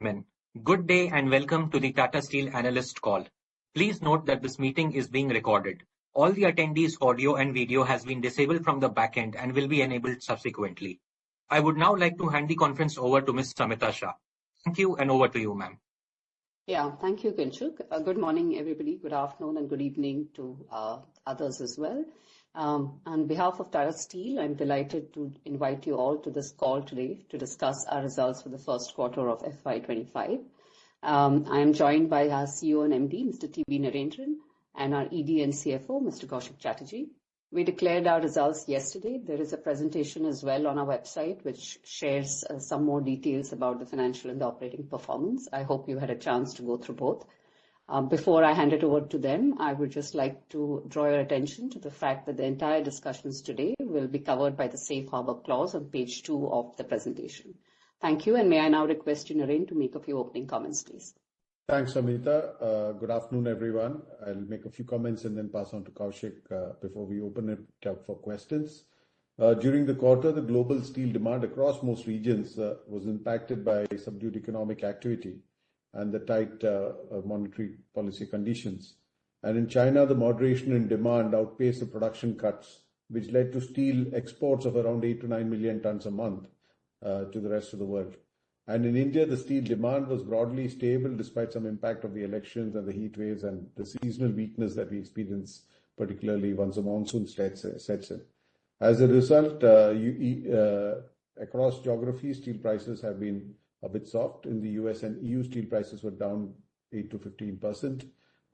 gentlemen, good day and welcome to the Tata Steel Analyst Call. Please note that this meeting is being recorded. All the attendees' audio and video has been disabled from the backend and will be enabled subsequently. I would now like to hand the conference over to Ms. Samita Shah. Thank you and over to you, ma'am. Yeah, thank you, Kinshuk. Good morning, everybody. Good afternoon and good evening to others as well. On behalf of Tata Steel, I'm delighted to invite you all to this call today to discuss our results for the first quarter of FY25. I am joined by our CEO and MD, Mr. T.B. Narendran, and our ED and CFO, Mr. Kaushik Chatterjee. We declared our results yesterday. There is a presentation as well on our website which shares some more details about the financial and the operating performance. I hope you had a chance to go through both. Before I hand it over to them, I would just like to draw your attention to the fact that the entire discussions today will be covered by the Safe Harbor Clause on page 2 of the presentation. Thank you, and may I now request you, Naren, to make a few opening comments, please. Thanks, Amita. Good afternoon, everyone. I'll make a few comments and then pass on to Kaushik before we open it up for questions. During the quarter, the global steel demand across most regions was impacted by subdued economic activity and the tight monetary policy conditions. And in China, the moderation in demand outpaced the production cuts, which led to steel exports of around 8 to 9 million tons a month to the rest of the world. And in India, the steel demand was broadly stable despite some impact of the elections and the heat waves and the seasonal weakness that we experience, particularly once the monsoon sets in. As a result, across geographies, steel prices have been a bit soft. In the US and EU, steel prices were down 8 to 15%.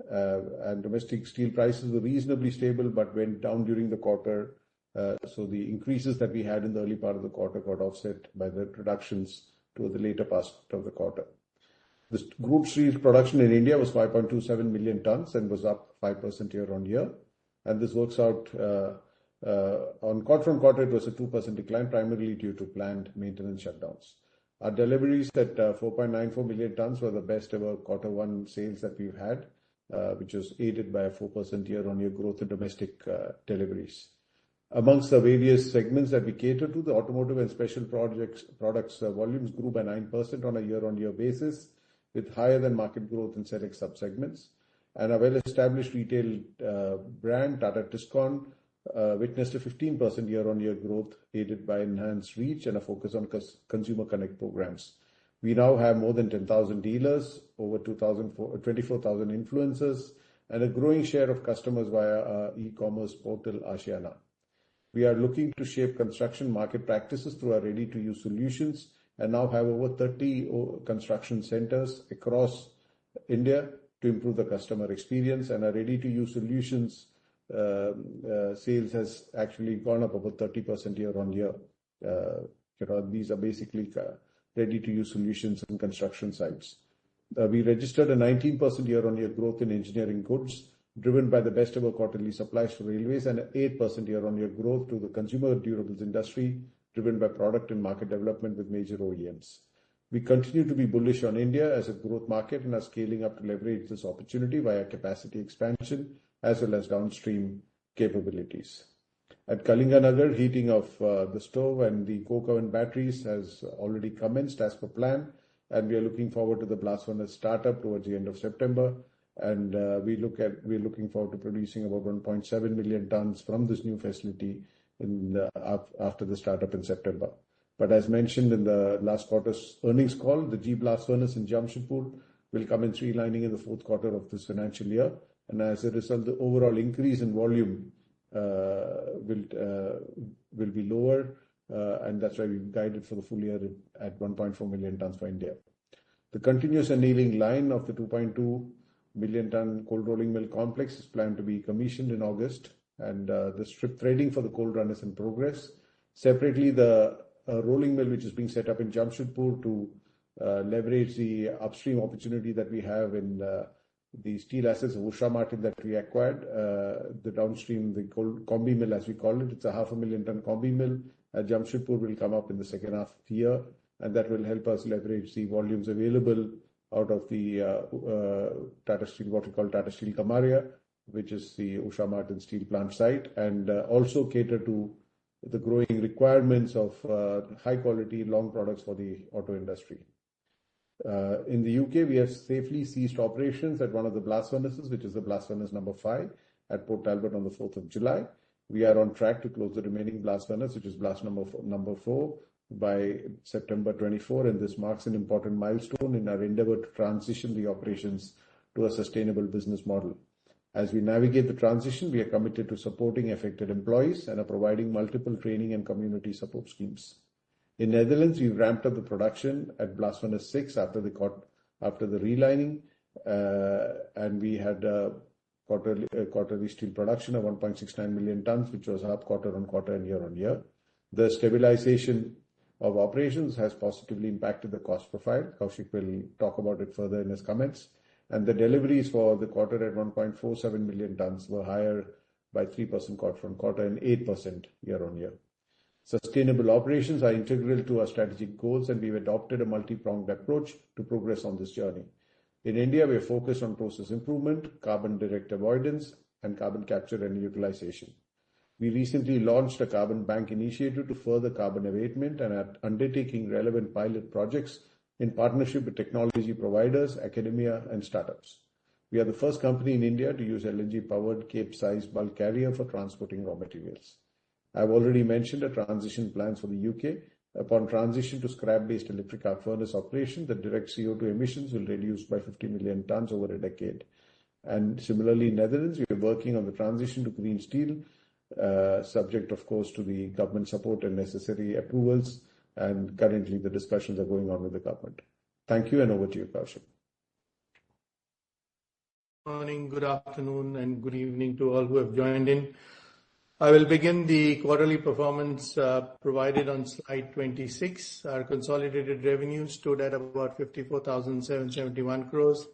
And domestic steel prices were reasonably stable but went down during the quarter. So the increases that we had in the early part of the quarter got offset by the reductions to the later part of the quarter. The group steel production in India was 5.27 million tons and was up 5% year on year. And this works out on quarter on quarter, it was a 2% decline, primarily due to planned maintenance shutdowns. Our deliveries at 4.94 million tons were the best ever quarter one sales that we've had, which was aided by a 4% year on year growth in domestic deliveries. Amongst the various segments that we cater to, the automotive and special products volumes grew by 9% on a year-on-year basis, with higher than market growth in select subsegments. And a well-established retail brand, Tata Tiscon, witnessed a 15% year-on-year growth, aided by enhanced reach and a focus on consumer connect programs. We now have more than 10,000 dealers, over 24,000 influencers, and a growing share of customers via our e-commerce portal, Ashiana. We are looking to shape construction market practices through our ready-to-use solutions and now have over 30 construction centers across India to improve the customer experience. And our ready-to-use solutions sales has actually gone up over 30% year on year. These are basically ready-to-use solutions in construction sites. We registered a 19% year-on-year growth in engineering goods, driven by the best ever quarterly supplies to railways, and an 8% year-on-year growth to the consumer durables industry, driven by product and market development with major OEMs. We continue to be bullish on India as a growth market and are scaling up to leverage this opportunity via capacity expansion as well as downstream capabilities. At Kalinganagar, heating of the stove and the coke oven batteries has already commenced as per plan, and we are looking forward to the blast furnace startup towards the end of September. And we're looking forward to producing about 1.7 million tons from this new facility after the startup in September. But as mentioned in the last quarter's earnings call, the G blast furnace in Jamshedpur will come in relining in the fourth quarter of this financial year. And as a result, the overall increase in volume will be lower, and that's why we've guided for the full year at 1.4 million tons for India. The continuous annealing line of the 2.2 million ton cold rolling mill complex is planned to be commissioned in August, and the strip threading for the cold run is in progress. Separately, the rolling mill, which is being set up in Jamshedpur to leverage the upstream opportunity that we have in the steel assets of Usha Martin that we acquired, the downstream, the cold combi mill, as we call it, it's a 500,000 ton combi mill at Jamshedpur, will come up in the second half of the year, and that will help us leverage the volumes available out of the Tata Steel, what we call Tata Steel Kamaria, which is the Usha Martin steel plant site, and also cater to the growing requirements of high quality long products for the auto industry. In the UK, we have safely ceased operations at one of the blast furnaces, which is the blast furnace number 5 at Port Talbot on the 4th of July. We are on track to close the remaining blast furnace, which is blast number 4, by September 24, and this marks an important milestone in our endeavor to transition the operations to a sustainable business model. As we navigate the transition, we are committed to supporting affected employees and are providing multiple training and community support schemes. In Netherlands, we've ramped up the production at Blast Furnace 6 after the relining, and we had quarterly steel production of 1.69 million tons, which was up quarter-on-quarter and year-on-year. The stabilization of operations has positively impacted the cost profile. Kaushik will talk about it further in his comments. And the deliveries for the quarter at 1.47 million tons were higher by 3% quarter-on-quarter and 8% year-on-year. Sustainable operations are integral to our strategic goals, and we've adopted a multi-pronged approach to progress on this journey. In India, we are focused on process improvement, carbon direct avoidance, and carbon capture and utilization. We recently launched a carbon bank initiative to further carbon abatement and are undertaking relevant pilot projects in partnership with technology providers, academia, and startups. We are the first company in India to use LNG-powered Cape-size bulk carrier for transporting raw materials. I've already mentioned the transition plans for the UK. Upon transition to scrap-based electric arc furnace operation, the direct CO2 emissions will reduce by 50 million tons over a decade. And similarly, in Netherlands, we are working on the transition to green steel, subject, of course, to the government support and necessary approvals. And currently, the discussions are going on with the government. Thank you, and over to you, Kaushik. Good morning, good afternoon, and good evening to all who have joined in. I will begin the quarterly performance provided on slide 26. Our consolidated revenue stood at about 54,771 crores,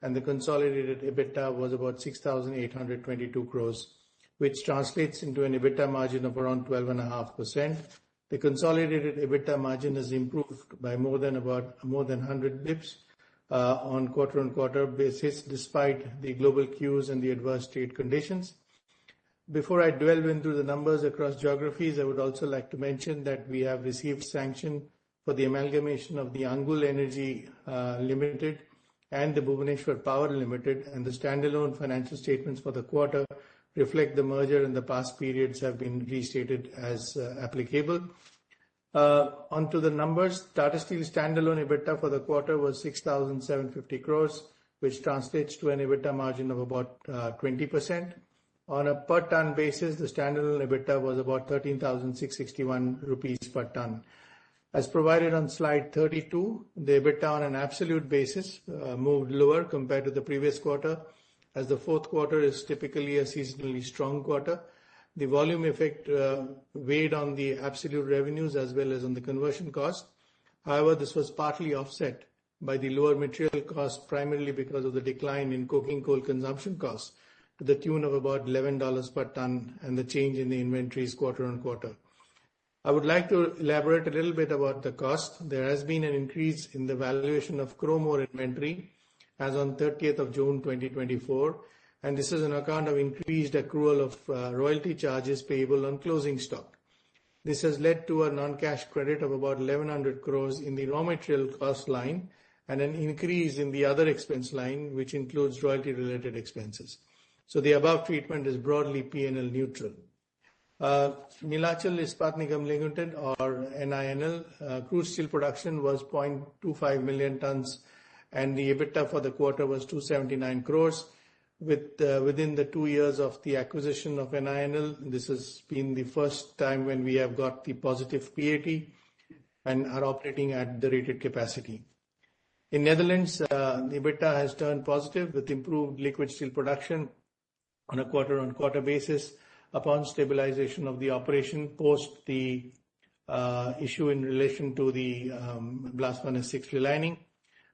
and the consolidated EBITDA was about 6,822 crores, which translates into an EBITDA margin of around 12.5%. The consolidated EBITDA margin has improved by more than 100 bips on quarter-on-quarter basis, despite the global cues and the adverse trade conditions. Before I delve into the numbers across geographies, I would also like to mention that we have received sanction for the amalgamation of the Angul Energy Limited and the Bhubaneswar Power Limited, and the standalone financial statements for the quarter reflect the merger, and the past periods have been restated as applicable. Onto the numbers. Tata Steel standalone EBITDA for the quarter was 6,750 crores, which translates to an EBITDA margin of about 20%. On a per ton basis, the standalone EBITDA was about 13,661 rupees per ton. As provided on slide 32, the EBITDA on an absolute basis moved lower compared to the previous quarter, as the fourth quarter is typically a seasonally strong quarter. The volume effect weighed on the absolute revenues as well as on the conversion cost. However, this was partly offset by the lower material cost, primarily because of the decline in coking coal consumption costs to the tune of about $11 per ton and the change in the inventories quarter-on-quarter. I would like to elaborate a little bit about the cost. There has been an increase in the valuation of chrome ore inventory as on 30th of June 2024, and this is on account of increased accrual of royalty charges payable on closing stock. This has led to a non-cash credit of about 1,100 crores in the raw material cost line and an increase in the other expense line, which includes royalty-related expenses. So the above treatment is broadly P&L neutral. Neelachal Ispat Nigam Limited, or NINL, crude steel production was 0.25 million tons, and the EBITDA for the quarter was 279 crores. Within the 2 years of the acquisition of NINL, this has been the first time when we have got the positive PAT and are operating at the rated capacity. In Netherlands, the EBITDA has turned positive with improved liquid steel production on a quarter-on-quarter basis upon stabilization of the operation post the issue in relation to the Blast Furnace 6 relining.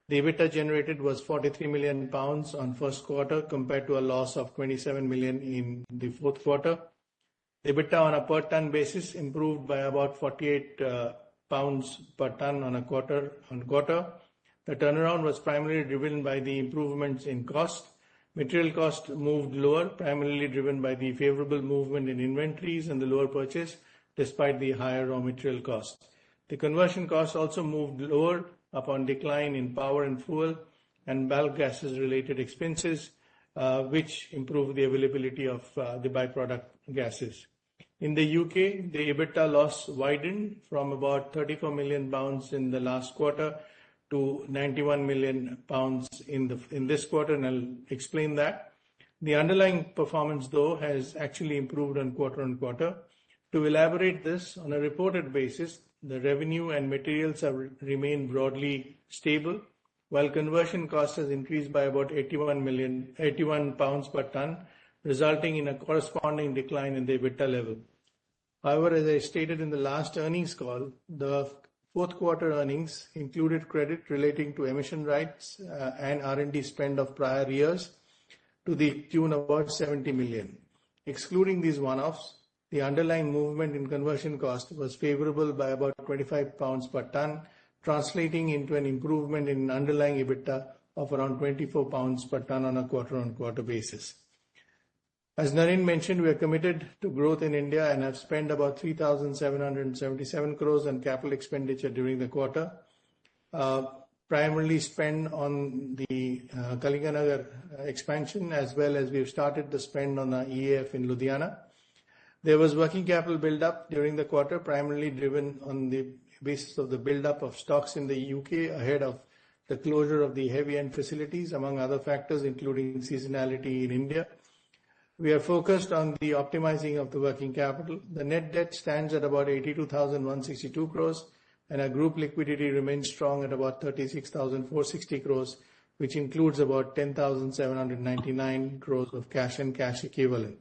The EBITDA generated was 43 million pounds on first quarter compared to a loss of 27 million in the fourth quarter. The EBITDA on a per ton basis improved by about 48 pounds per ton on a quarter-on-quarter. The turnaround was primarily driven by the improvements in cost. Material cost moved lower, primarily driven by the favorable movement in inventories and the lower purchase, despite the higher raw material cost. The conversion cost also moved lower, upon decline in power and fuel and bulk gases related expenses, which improve the availability of the byproduct gases. In the UK, the EBITDA loss widened from about £34 million in the last quarter to £91 million in this quarter, and I'll explain that. The underlying performance, though, has actually improved on quarter. To elaborate this, on a reported basis, the revenue and materials have remained broadly stable, while conversion cost has increased by about £81 per ton, resulting in a corresponding decline in the EBITDA level. However, as I stated in the last earnings call, the fourth quarter earnings included credit relating to emission rights and R&D spend of prior years to the tune of about 70 million. Excluding these one-offs, the underlying movement in conversion cost was favorable by about £25 per ton, translating into an improvement in underlying EBITDA of around £24 per ton on a quarter-on-quarter basis. As Naren mentioned, we are committed to growth in India and have spent about 3,777 crores on capital expenditure during the quarter, primarily spent on the Kalinganagar expansion, as well as we've started the spend on the EAF in Ludhiana. There was working capital build-up during the quarter, primarily driven on the basis of the build-up of stocks in the UK ahead of the closure of the heavy end facilities, among other factors, including seasonality in India. We are focused on the optimizing of the working capital. The net debt stands at about 82,162 crores, and our group liquidity remains strong at about 36,460 crores, which includes about 10,799 crores of cash and cash equivalent.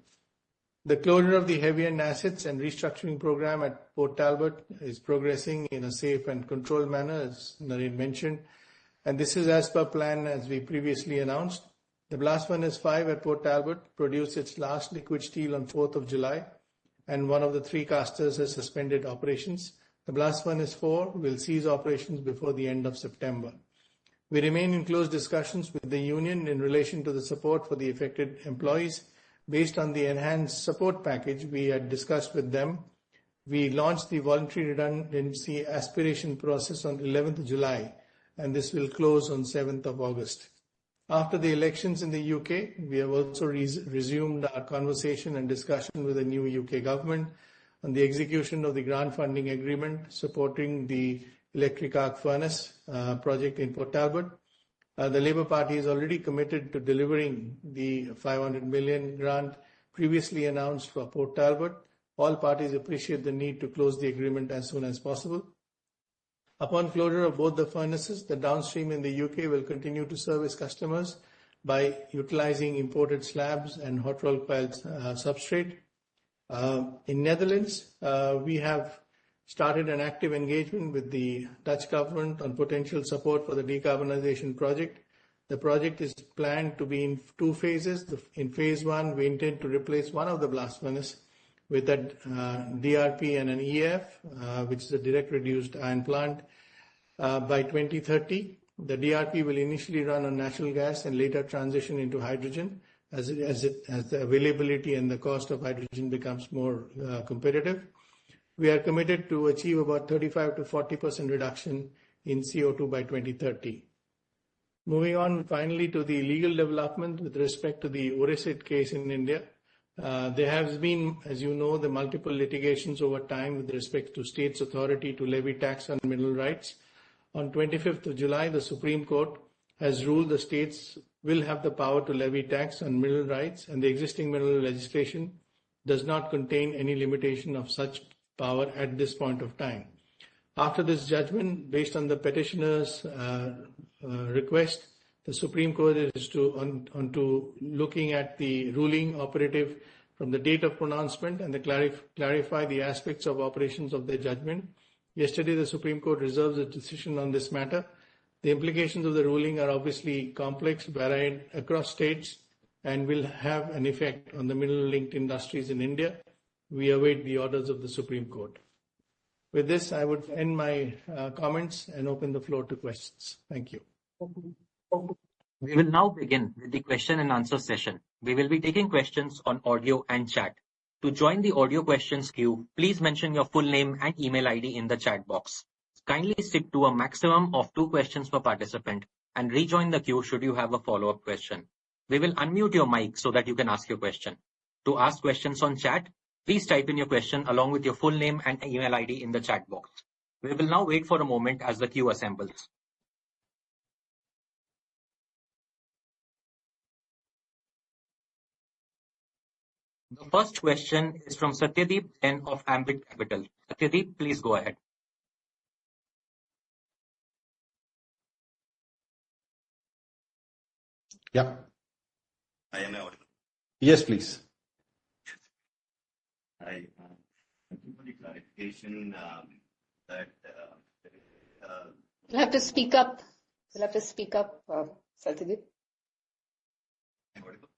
The closure of the heavy end assets and restructuring program at Port Talbot is progressing in a safe and controlled manner, as Naren mentioned, and this is as per plan as we previously announced. The Blast Furnace 5 at Port Talbot produced its last liquid steel on 4th of July, and one of the three casters has suspended operations. The Blast Furnace 4 will cease operations before the end of September. We remain in close discussions with the union in relation to the support for the affected employees. Based on the enhanced support package we had discussed with them, we launched the voluntary redundancy aspiration process on 11th of July, and this will close on 7th of August. After the elections in the UK, we have also resumed our conversation and discussion with the new UK government on the execution of the grant funding agreement supporting the electric arc furnace project in Port Talbot. The Labour Party is already committed to delivering the 500 million grant previously announced for Port Talbot. All parties appreciate the need to close the agreement as soon as possible. Upon closure of both the furnaces, the downstream in the UK will continue to service customers by utilizing imported slabs and hot roll coil substrate. In Netherlands, we have started an active engagement with the Dutch government on potential support for the decarbonization project. The project is planned to be in two phases. In phase one, we intend to replace one of the blast furnace with a DRP and an EF, which is a direct reduced iron plant. By 2030, the DRP will initially run on natural gas and later transition into hydrogen as the availability and the cost of hydrogen becomes more competitive. We are committed to achieve about 35 to 40% reduction in CO2 by 2030. Moving on finally to the legal development with respect to the Oresit case in India. There has been, as you know, the multiple litigations over time with respect to states' authority to levy tax on mineral rights. On 25th of July, the Supreme Court has ruled the states will have the power to levy tax on mineral rights, and the existing mineral legislation does not contain any limitation of such power at this point of time. After this judgment, based on the petitioner's request, the Supreme Court is to looking at the ruling operative from the date of pronouncement and clarify the aspects of operations of the judgment. Yesterday, the Supreme Court reserves a decision on this matter. The implications of the ruling are obviously complex, varied across states, and will have an effect on the mineral-linked industries in India. We await the orders of the Supreme Court. With this, I would end my comments and open the floor to questions. Thank you. We will now begin with the question and answer session. We will be taking questions on audio and chat. To join the audio questions queue, please mention your full name and email ID in the chat box. Kindly stick to a maximum of 2 questions per participant and rejoin the queue should you have a follow-up question. We will unmute your mic so that you can ask your question. To ask questions on chat, please type in your question along with your full name and email ID in the chat box. We will now wait for a moment as the queue assembles. The first question is from Satyadeep Jain of Ambit Capital. Satyadeep, please go ahead. Yeah. I am audible. Yes, please. Thank you for the clarification that You'll have to speak up. Satyadeep. I'm audible.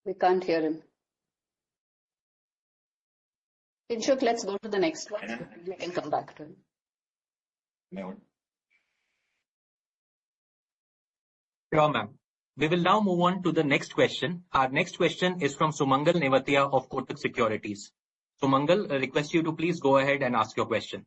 We can't hear him. Kinshuk, let's go to the next one. We can come back to him. Am I audible? Sure, ma'am. We will now move on to the next question. Our next question is from Sumangal Nevatia of Kotak Securities. Sumangal, I request you to please go ahead and ask your question.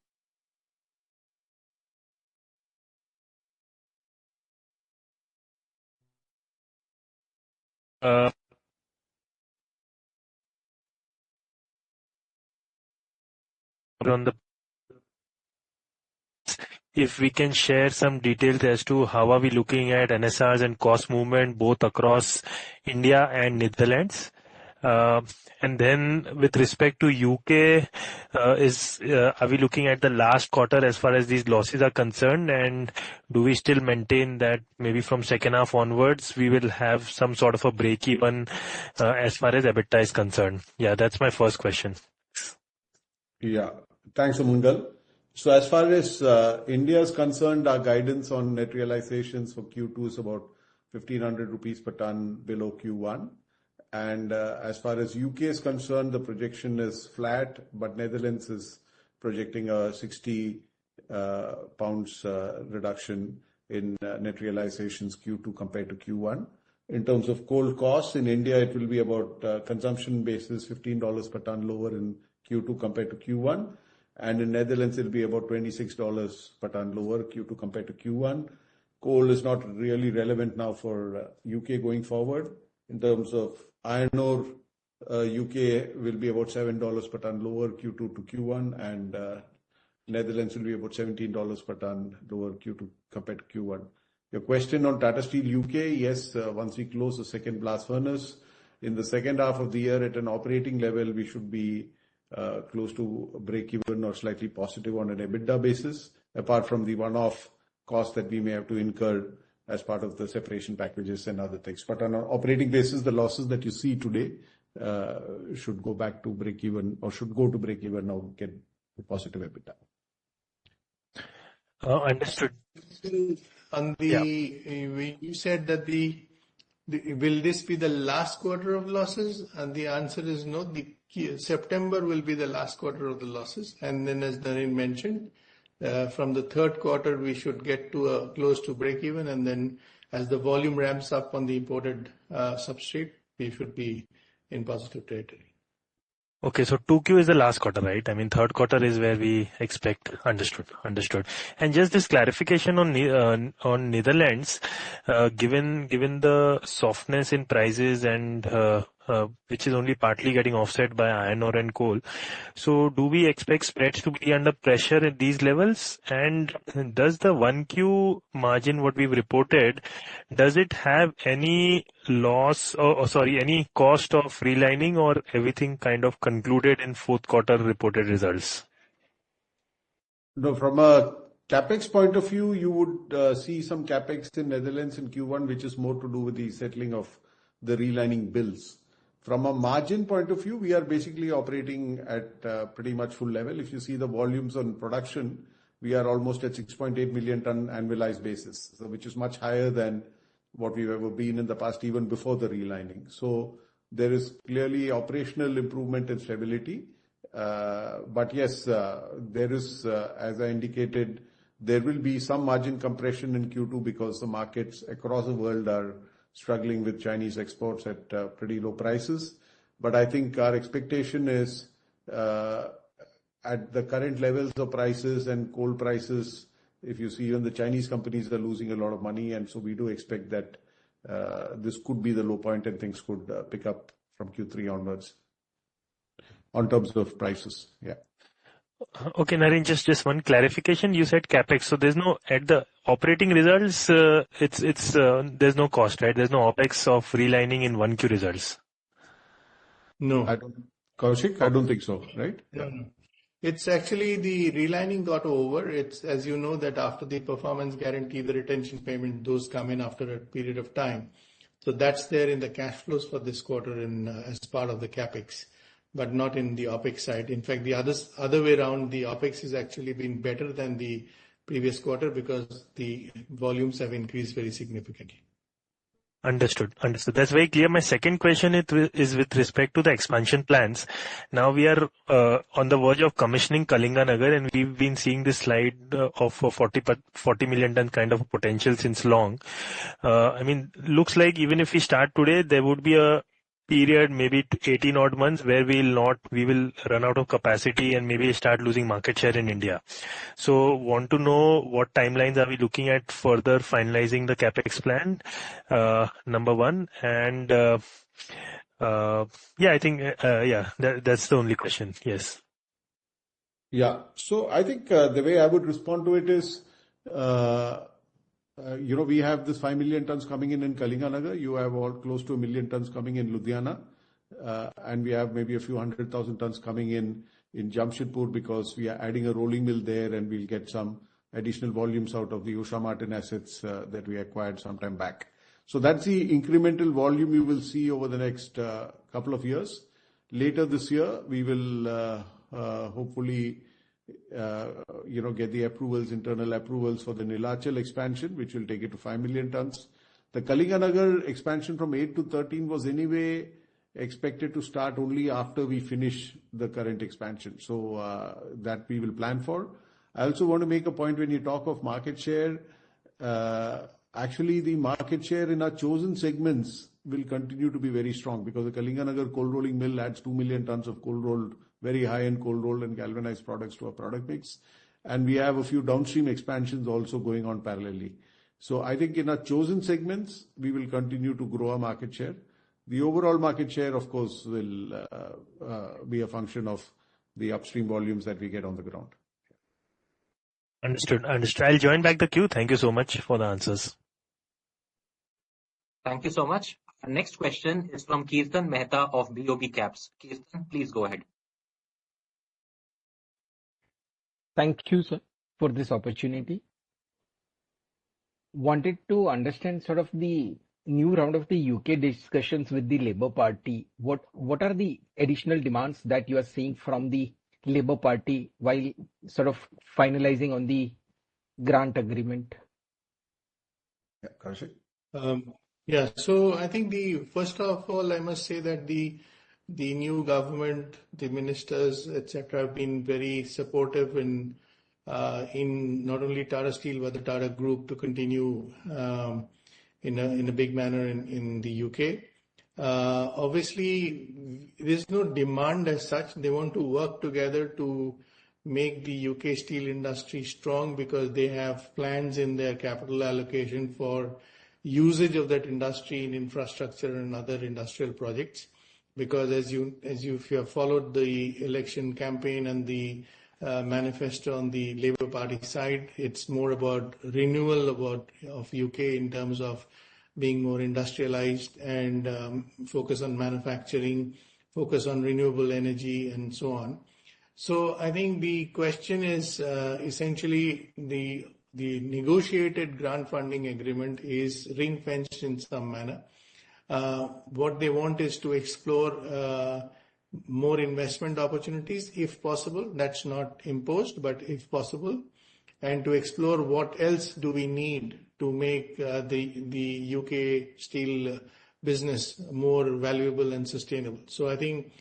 If we can share some details as to how are we looking at NSRs and cost movement both across India and Netherlands. And then with respect to UK, are we looking at the last quarter as far as these losses are concerned, and do we still maintain that maybe from second half onwards we will have some sort of a break even as far as EBITDA is concerned? Yeah, that's my first question. Yeah, thanks, Sumangal. So as far as India is concerned, our guidance on net realizations for Q2 is about 1,500 rupees per ton below Q1. And as far as UK is concerned, the projection is flat, but Netherlands is projecting a 60 pounds reduction in net realizations Q2 compared to Q1. In terms of coal costs, in India, it will be about consumption basis $15 per ton lower in Q2 compared to Q1. And in Netherlands, it'll be about $26 per ton lower Q2 compared to Q1. Coal is not really relevant now for UK going forward. In terms of iron ore, UK will be about $7 per ton lower Q2 to Q1, and Netherlands will be about $17 per ton lower Q2 compared to Q1. Your question on Tata Steel UK, yes, once we close the second blast furnace, in the second half of the year at an operating level, we should be close to break even or slightly positive on an EBITDA basis, apart from the one-off cost that we may have to incur as part of the separation packages and other things. But on an operating basis, the losses that you see today should go back to break even, or should go to break even or get a positive EBITDA. Understood. On the, you said that will this be the last quarter of losses? And the answer is no. September will be the last quarter of the losses. And then as Naren mentioned, from the third quarter, we should get to close to break even. And then as the volume ramps up on the imported substrate, we should be in positive territory. Okay, so 2Q is the last quarter, right? I mean, third quarter is where we expect. Understood. And just this clarification on Netherlands, given the softness in prices and which is only partly getting offset by iron ore and coal. So do we expect spreads to be under pressure at these levels? And does the 1Q margin, what we've reported, does it have any loss any cost of relining, or everything kind of concluded in fourth quarter reported results? No, from a capex point of view, you would see some capex in Netherlands in Q1, which is more to do with the settling of the relining bills. From a margin point of view, we are basically operating at pretty much full level. If you see the volumes on production, we are almost at 6.8 million ton annualized basis, so which is much higher than what we've ever been in the past, even before the relining. So there is clearly operational improvement and stability. But yes, there is, as I indicated, there will be some margin compression in Q2 because the markets across the world are struggling with Chinese exports at pretty low prices. But I think our expectation is at the current levels of prices and coal prices, if you see, even the Chinese companies are losing a lot of money, and so we do expect that this could be the low point and things could pick up from Q3 onwards on terms of prices. Yeah. Okay, Naren, just one clarification. You said capex, so there's no at the operating results. It's there's no cost, right? There's no opex of relining in 1Q results. No. Kaushik, I don't think so, right? No, no. It's actually the relining got over. It's, as you know, that after the performance guarantee, the retention payment, those come in after a period of time. So that's there in the cash flows for this quarter as part of the capex, but not in the OPEX side. In fact, the other way around, the OPEX has actually been better than the previous quarter because the volumes have increased very significantly. Understood. That's very clear. My second question is with respect to the expansion plans. Now we are on the verge of commissioning Kalinganagar, and we've been seeing this slide of 40 million ton kind of potential since long. I mean, looks like even if we start today, there would be a period, maybe 18 odd months, where we will run out of capacity and maybe start losing market share in India. So want to know what timelines are we looking at further finalizing the capex plan, number one. And I think that's the only question. Yes. Yeah. So I think the way I would respond to it is, we have this 5 million tons coming in Kalinganagar. You have all close to 1 million tons coming in Ludhiana. And we have maybe a few 100,000 tons coming in Jamshedpur because we are adding a rolling mill there, and we'll get some additional volumes out of the Usha Martin assets that we acquired some time back. So that's the incremental volume you will see over the next couple of years. Later this year, we will hopefully get the approvals, internal approvals for the Nilachal expansion, which will take it to 5 million tons. The Kalinganagar expansion from 8 to 13 was anyway expected to start only after we finish the current expansion. So that we will plan for. I also want to make a point when you talk of market share. Actually, the market share in our chosen segments will continue to be very strong because the Kalinganagar cold rolling mill adds 2 million tons of cold rolled, very high-end cold rolled and galvanized products to our product mix. And we have a few downstream expansions also going on parallelly. So I think in our chosen segments, we will continue to grow our market share. The overall market share, of course, will be a function of the upstream volumes that we get on the ground. Understood. I'll join back the queue. Thank you so much for the answers. Thank you so much. Our next question is from Kirtan Mehta of BOB Caps. Kirtan, please go ahead. Thank you, sir, for this opportunity. Wanted to understand sort of the new round of the UK discussions with the Labour Party. What are the additional demands that you are seeing from the Labour Party while sort of finalizing on the grant agreement? Yeah, Kaushik. So I think first of all, I must say that the new government, the ministers, etc., have been very supportive in not only Tata Steel but the Tata Group to continue in a big manner in the UK. Obviously, there's no demand as such. They want to work together to make the UK steel industry strong because they have plans in their capital allocation for usage of that industry in infrastructure and other industrial projects. Because if you have followed the election campaign and the manifesto on the Labour Party side, it's more about renewal of UK in terms of being more industrialized and focus on manufacturing, focus on renewable energy and so on. So I think the question is essentially the negotiated grant funding agreement is ring-fenced in some manner. What they want is to explore more investment opportunities, if possible. That's not imposed, but if possible. And to explore what else do we need to make the UK steel business more valuable and sustainable. So I think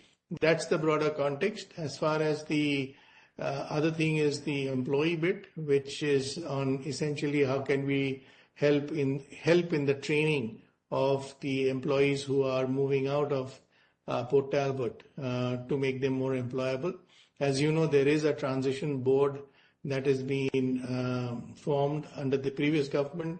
that's the broader context. As far as the other thing is the employee bit, which is on essentially how can we help in the training of the employees who are moving out of Port Talbot to make them more employable. As you know, there is a transition board that has been formed under the previous government.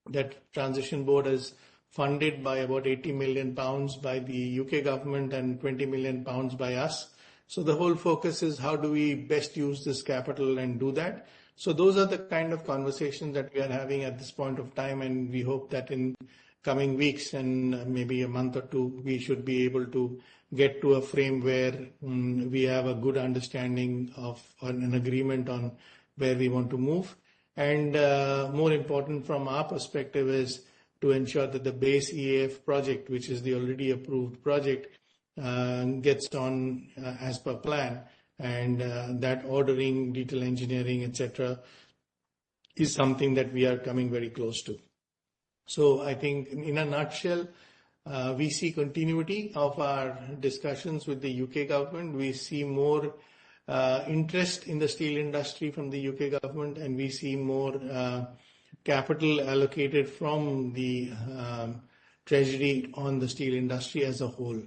That transition board is funded by about £80 million by the UK government and £20 million by us. So the whole focus is how do we best use this capital and do that. So those are the kind of conversations that we are having at this point of time, and we hope that in coming weeks and maybe a month or two, we should be able to get to a frame where we have a good understanding of an agreement on where we want to move. And more important from our perspective is to ensure that the base EAF project, which is the already approved project, gets on as per plan, and that ordering, detail engineering, etc., is something that we are coming very close to. So I think in a nutshell, we see continuity of our discussions with the UK government. We see more interest in the steel industry from the UK government, and we see more capital allocated from the Treasury on the steel industry as a whole.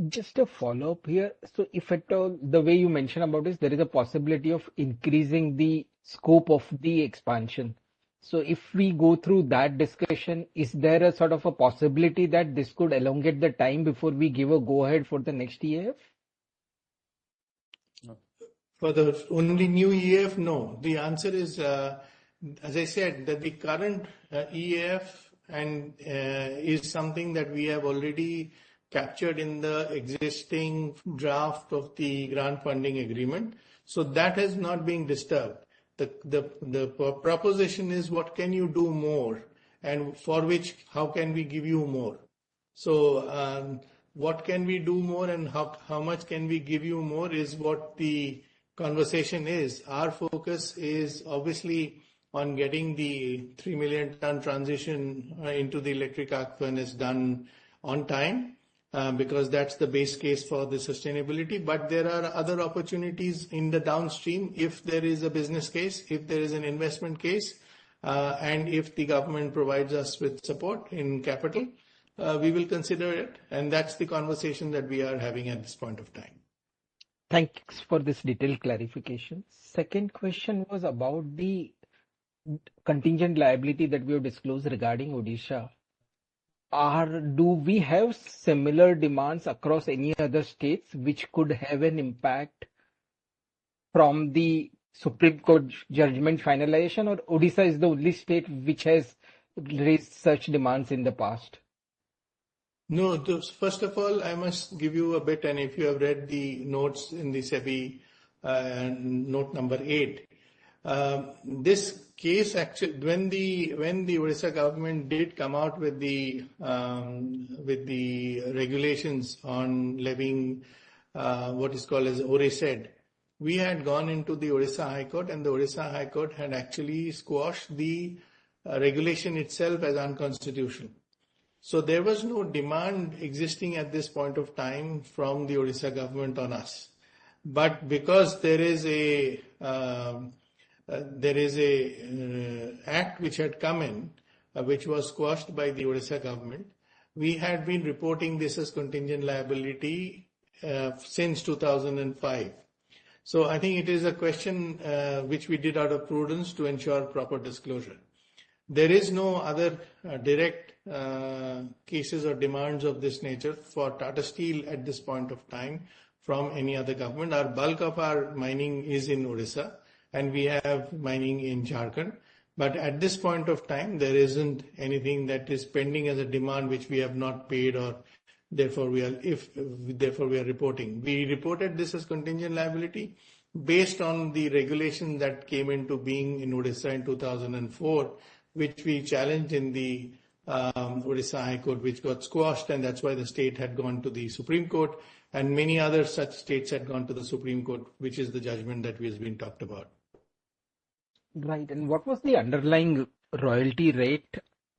Just a follow-up here. So if at all, the way you mentioned about this, there is a possibility of increasing the scope of the expansion. So if we go through that discussion, is there a sort of a possibility that this could elongate the time before we give a go-ahead for the next EAF? For the only new EAF, no. The answer is, as I said, that the current EAF is something that we have already captured in the existing draft of the grant funding agreement. So that has not been disturbed. The proposition is what can you do more, and for which how can we give you more. So what can we do more and how much can we give you more is what the conversation is. Our focus is obviously on getting the 3 million ton transition into the electric arc furnace done on time, because that's the base case for the sustainability. But there are other opportunities in the downstream if there is a business case, if there is an investment case, and if the government provides us with support in capital, we will consider it. And that's the conversation that we are having at this point of time. Thanks for this detailed clarification. Second question was about the contingent liability that we have disclosed regarding Odisha. Do we have similar demands across any other states which could have an impact from the Supreme Court judgment finalization, or Odisha is the only state which has raised such demands in the past? No, first of all, I must give you a bit, and if you have read the notes in the SEBI note number 8, this case actually, when the Odisha government did come out with the regulations on levying what is called as ORESED, we had gone into the Odisha High Court, and the Odisha High Court had actually squashed the regulation itself as unconstitutional. So there was no demand existing at this point of time from the Odisha government on us. But because there is a act which had come in, which was squashed by the Odisha government, we had been reporting this as contingent liability since 2005. So I think it is a question which we did out of prudence to ensure proper disclosure. There is no other direct cases or demands of this nature for Tata Steel at this point of time from any other government. Our bulk of our mining is in Odisha, and we have mining in Jharkhand. But at this point of time, there isn't anything that is pending as a demand which we have not paid, or therefore we are reporting. We reported this as contingent liability based on the regulation that came into being in Odisha in 2004, which we challenged in the Odisha High Court, which got squashed, and that's why the state had gone to the Supreme Court, and many other such states had gone to the Supreme Court, which is the judgment that has been talked about. Right. And what was the underlying royalty rate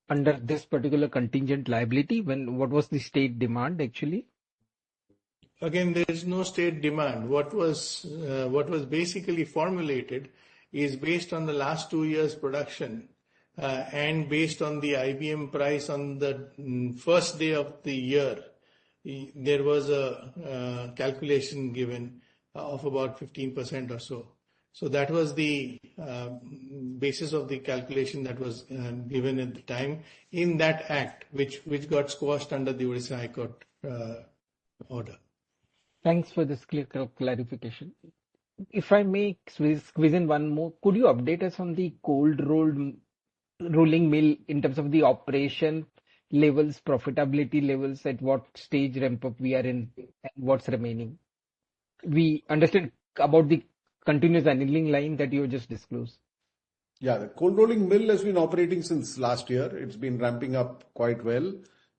under this particular contingent liability? What was the state demand actually? Again, there is no state demand. What was basically formulated is based on the last 2 years' production and based on the IBM price on the first day of the year there was a calculation given of about 15% or so. So that was the basis of the calculation that was given at the time in that act, which got squashed under the Odisha High Court order. Thanks for this clear clarification. If I may squeeze in one more, could you update us on the cold rolling mill in terms of the operation levels, profitability levels, at what stage ramp up we are in, and what's remaining? We understood about the continuous annealing line that you just disclosed. Yeah, the cold rolling mill has been operating since last year. It's been ramping up quite well.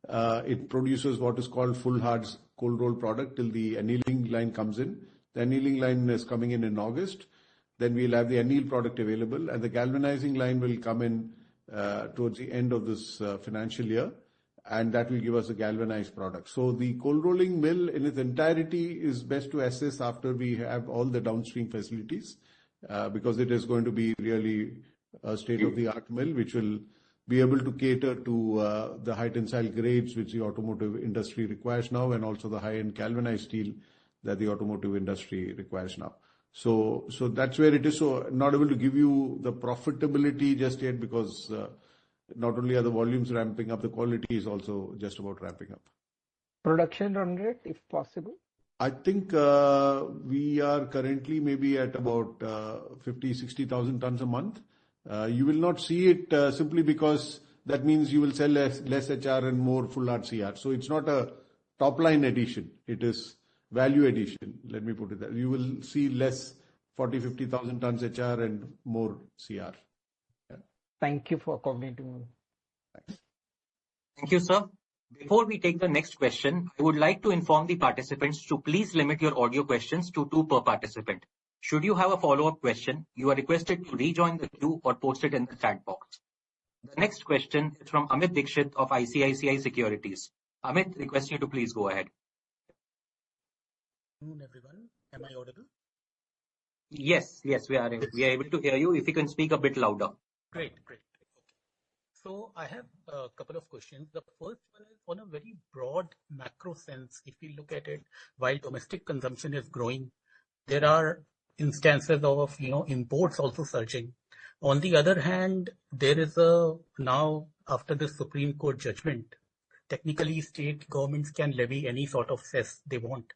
It produces what is called full hards cold roll product till the annealing line comes in. The annealing line is coming in August. Then we'll have the anneal product available, and the galvanizing line will come in towards the end of this financial year, and that will give us a galvanized product. So the cold rolling mill in its entirety is best to assess after we have all the downstream facilities, because it is going to be really a state-of-the-art mill which will be able to cater to the high tensile grades which the automotive industry requires now, and also the high-end galvanized steel that the automotive industry requires now. So that's where it is. So not able to give you the profitability just yet, because not only are the volumes ramping up, the quality is also just about ramping up. Production run rate, if possible? I think we are currently maybe at about 50,000-60,000 tons a month. You will not see it simply because that means you will sell less HR and more full hard CR. So it's not a top line addition. It is value addition. Let me put it that. You will see less 40,000-50,000 tons HR and more CR. Yeah. Thank you for commenting. Thanks. Thank you, sir. Before we take the next question, I would like to inform the participants to please limit your audio questions to 2 per participant. Should you have a follow-up question, you are requested to rejoin the queue or post it in the chat box. The next question is from Amit Dixit of ICICI Securities. Amit, request you to please go ahead. Good afternoon, everyone. Am I audible? Yes, we are able to hear you. If you can speak a bit louder. Great. Okay. So I have a couple of questions. The first one is on a very broad macro sense. If we look at it, while domestic consumption is growing, there are instances of imports also surging. On the other hand, there is now after the Supreme Court judgment, technically state governments can levy any sort of cess they want.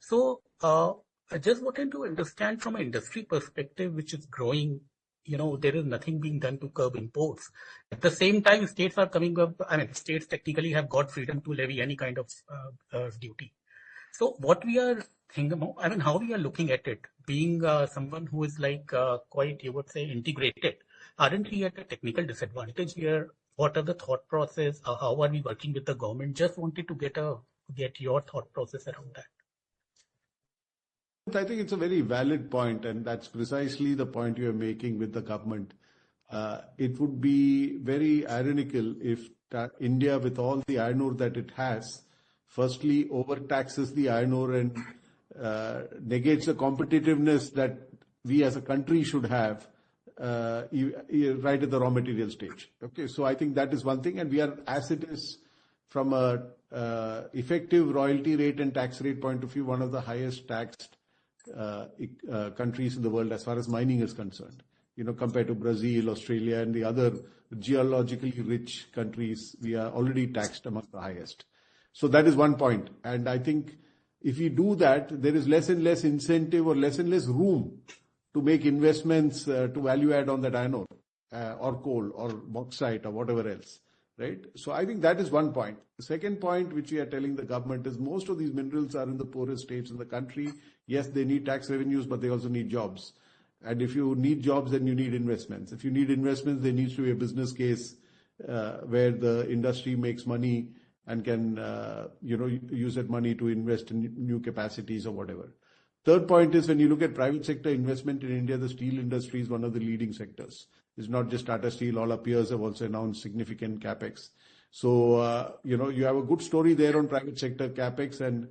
So I just wanted to understand from an industry perspective, which is growing, there is nothing being done to curb imports. At the same time, states are coming up, states technically have got freedom to levy any kind of duty. So what we are thinking about, how we are looking at it, being someone who is quite, you would say, integrated, aren't we at a technical disadvantage here? What are the thought process? How are we working with the government? Just wanted to get your thought process around that. I think it's a very valid point, and that's precisely the point you are making with the government. It would be very ironical if India, with all the iron ore that it has, firstly overtaxes the iron ore and negates the competitiveness that we as a country should have right at the raw material stage. Okay, so I think that is one thing, and we are, as it is from a effective royalty rate and tax rate point of view, one of the highest taxed countries in the world as far as mining is concerned. Compared to Brazil, Australia, and the other geologically rich countries, we are already taxed among the highest. So that is one point. And I think if we do that, there is less and less incentive or less and less room to make investments to value add on that iron ore or coal or bauxite or whatever else. Right? So I think that is one point. The second point which we are telling the government is most of these minerals are in the poorest states in the country. Yes, they need tax revenues, but they also need jobs. And if you need jobs, then you need investments. If you need investments, there needs to be a business case where the industry makes money and can use that money to invest in new capacities or whatever. Third point is when you look at private sector investment in India, the steel industry is one of the leading sectors. It's not just Tata Steel. All our peers have also announced significant capex. So, you have a good story there on private sector capex. And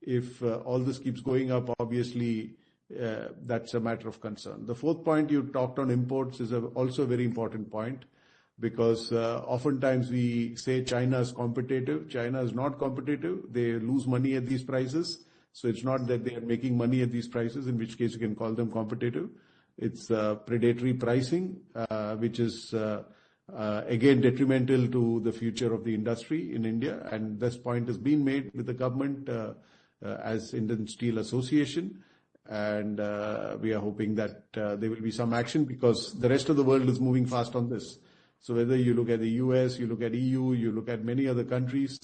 if all this keeps going up, obviously, that's a matter of concern. The fourth point you talked on imports is also a very important point. because oftentimes we say China is competitive. China is not competitive. They lose money at these prices. So it's not that they are making money at these prices, in which case you can call them competitive. It's predatory pricing, which is again detrimental to the future of the industry in India. And this point has been made with the government as Indian Steel Association. And we are hoping that there will be some action, because the rest of the world is moving fast on this. So whether you look at the US, you look at EU, you look at many other countries,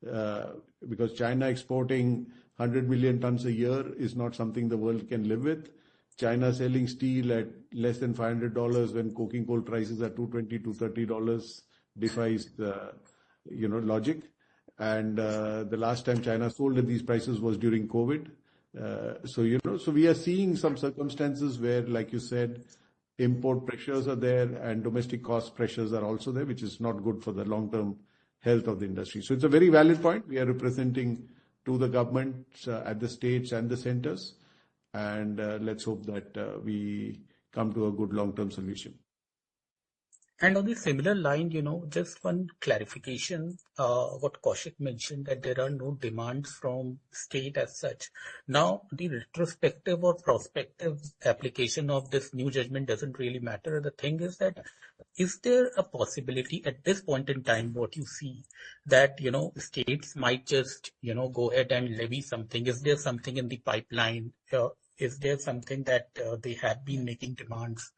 because China exporting 100 million tons a year is not something the world can live with. China selling steel at less than $500 when coking coal prices are $220 to $230 defies the logic. And the last time China sold at these prices was during COVID. So we are seeing some circumstances where, like you said, import pressures are there and domestic cost pressures are also there, which is not good for the long-term health of the industry. So it's a very valid point. We are representing to the government at the states and the centers, and let's hope that we come to a good long-term solution. And on the similar line, just one clarification, what Kaushik mentioned, that there are no demands from state as such. Now, the retrospective or prospective application of this new judgment doesn't really matter. The thing is that, is there a possibility at this point in time, what you see, that, states might just, go ahead and levy something? Is there something in the pipeline? Is there something that they have been making demands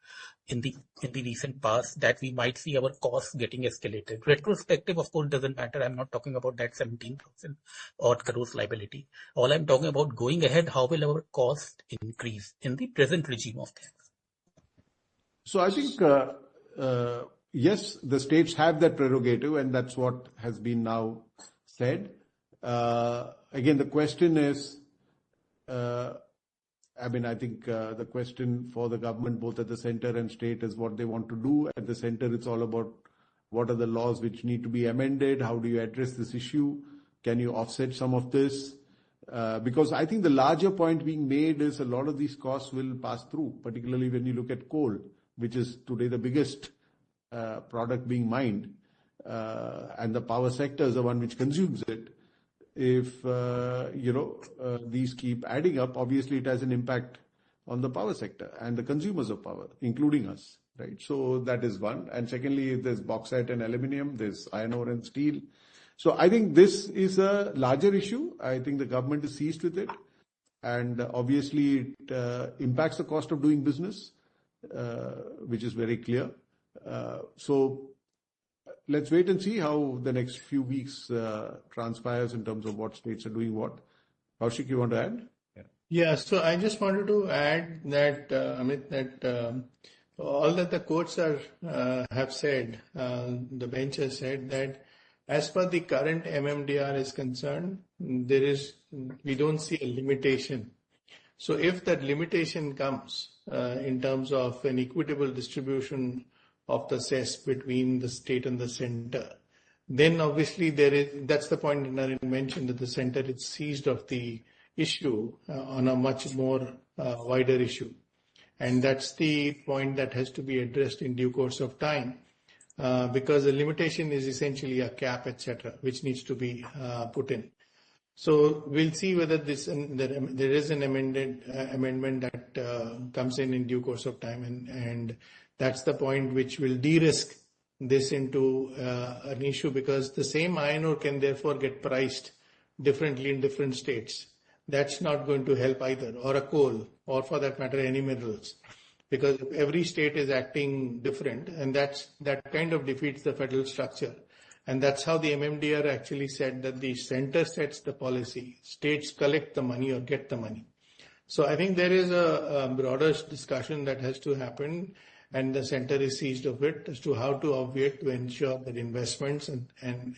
in the recent past that we might see our costs getting escalated? Retrospective, of course, doesn't matter. I'm not talking about that 17,000 odd crores liability. All I'm talking about, going ahead, how will our cost increase in the present regime of things? So I think, yes, the states have that prerogative, and that's what has been now said. Again, the question is, I think the question for the government, both at the center and state, is what they want to do. At the center, it's all about what are the laws which need to be amended? How do you address this issue? Can you offset some of this? Because I think the larger point being made is a lot of these costs will pass through, particularly when you look at coal, which is today the biggest product being mined, and the power sector is the one which consumes it. If these keep adding up, obviously it has an impact on the power sector and the consumers of power, including us, right? So that is one. And secondly, there's bauxite and aluminium, there's iron ore and steel. So I think this is a larger issue. I think the government is seized with it, and obviously it impacts the cost of doing business, which is very clear. So let's wait and see how the next few weeks transpires in terms of what states are doing what. Kaushik, you want to add? Yeah, so I just wanted to add that, Amit, that all that the courts have said, the bench has said that as per the current MMDR is concerned, we don't see a limitation. So if that limitation comes in terms of an equitable distribution of the cess between the state and the center, then obviously that's the point Naren mentioned, that the center is seized of the issue on a much more wider issue. And that's the point that has to be addressed in due course of time, because the limitation is essentially a cap, etc., which needs to be put in. So we'll see whether there is an amendment that comes in due course of time, and that's the point which will de-risk this into an issue, because the same iron ore can therefore get priced differently in different states. That's not going to help either, or a coal, or for that matter, any minerals, because every state is acting different, and that kind of defeats the federal structure. And that's how the MMDR actually said that the center sets the policy, states collect the money or get the money. So I think there is a broader discussion that has to happen, and the center is seized of it as to how to obviate, to ensure that investments and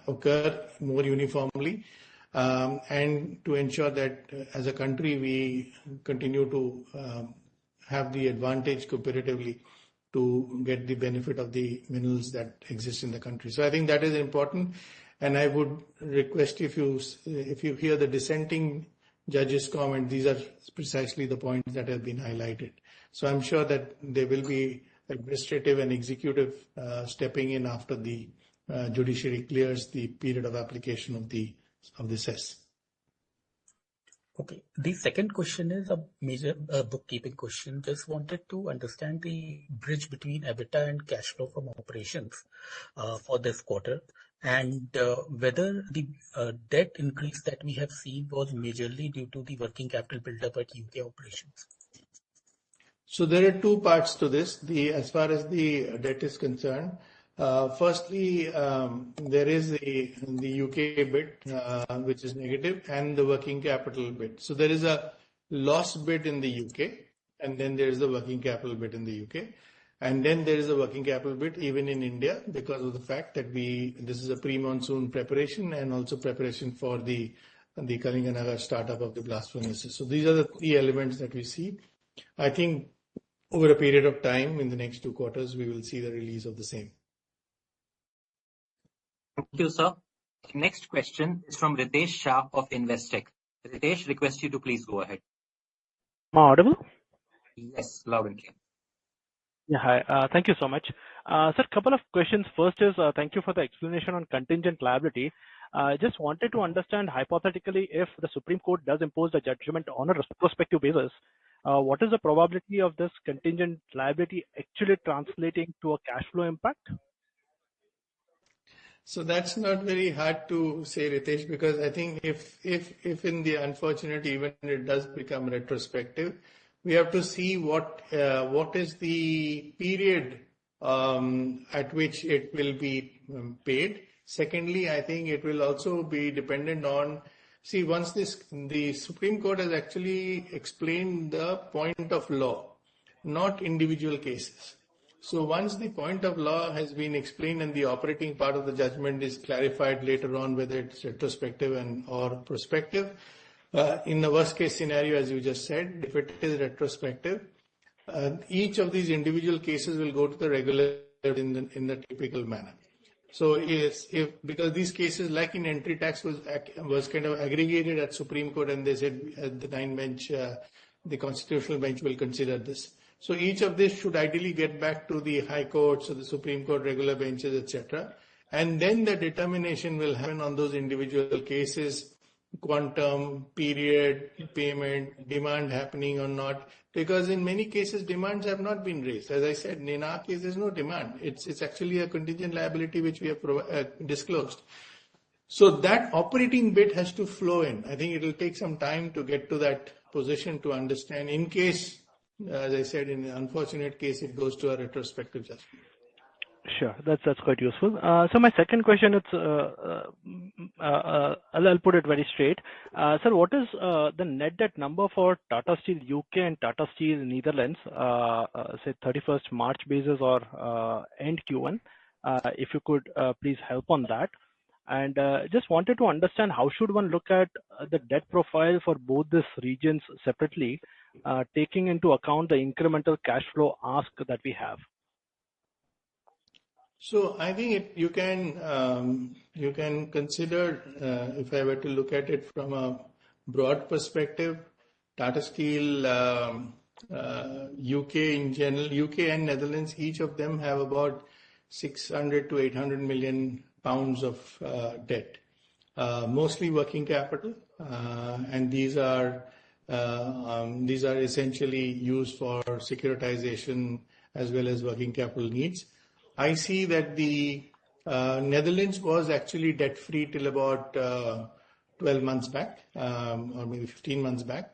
occur more uniformly, and to ensure that as a country we continue to have the advantage comparatively to get the benefit of the minerals that exist in the country. So I think that is important, and I would request if you hear the dissenting judges' comment, these are precisely the points that have been highlighted. So I'm sure that there will be administrative and executive stepping in after the judiciary clears the period of application of the cess. Okay. The second question is a major bookkeeping question. Just wanted to understand the bridge between EBITDA and cash flow from operations for this quarter, and whether the debt increase that we have seen was majorly due to the working capital buildup at UK operations. So there are two parts to this. As far as the debt is concerned, firstly, there is the UK bit, which is negative, and the working capital bit. So there is a loss bit in the UK, and then there is the working capital bit in the UK. And then there is a working capital bit even in India because of the fact that this is a pre-monsoon preparation and also preparation for the Kalinganagar startup of the blast furnaces. So these are the three elements that we see. I think over a period of time, in the next 2 quarters, we will see the release of the same. Thank you, sir. Next question is from Ritesh Shah of Investec. Ritesh, request you to please go ahead. Am I audible? Yes, loud and clear. Yeah, hi. Thank you so much. Sir, couple of questions. First is, thank you for the explanation on contingent liability. Just wanted to understand hypothetically if the Supreme Court does impose the judgment on a retrospective basis, what is the probability of this contingent liability actually translating to a cash flow impact? So that's not very hard to say, Ritesh, because I think if in the unfortunate event it does become retrospective, we have to see what is the period at which it will be paid. Secondly, I think it will also be dependent on, once the Supreme Court has actually explained the point of law, not individual cases. So once the point of law has been explained and the operating part of the judgment is clarified later on, whether it's retrospective or prospective, in the worst case scenario, as you just said, if it is retrospective, each of these individual cases will go to the regulator in the typical manner. So because these cases, like in entry tax, was kind of aggregated at Supreme Court, and they said at the 9 bench, the constitutional bench will consider this. So each of this should ideally get back to the High Courts or the Supreme Court regular benches, etc. And then the determination will happen on those individual cases, quantum, period, payment, demand happening or not. Because in many cases, demands have not been raised. As I said, in our case, there's no demand. It's actually a contingent liability which we have disclosed. So that operating bit has to flow in. I think it will take some time to get to that position to understand. In case, as I said, in the unfortunate case, it goes to a retrospective judgment. Sure, that's quite useful. So my second question is, I'll put it very straight. Sir, what is the net debt number for Tata Steel UK and Tata Steel Netherlands, say 31st March basis or end Q1? If you could please help on that. And just wanted to understand how should one look at the debt profile for both these regions separately, taking into account the incremental cash flow ask that we have. So I think you can consider, if I were to look at it from a broad perspective, Tata Steel UK in general, UK and Netherlands, each of them have about 600 to 800 million pounds of debt, mostly working capital, and these are essentially used for securitization as well as working capital needs. I see that the Netherlands was actually debt-free till about 12 months back, or maybe 15 months back.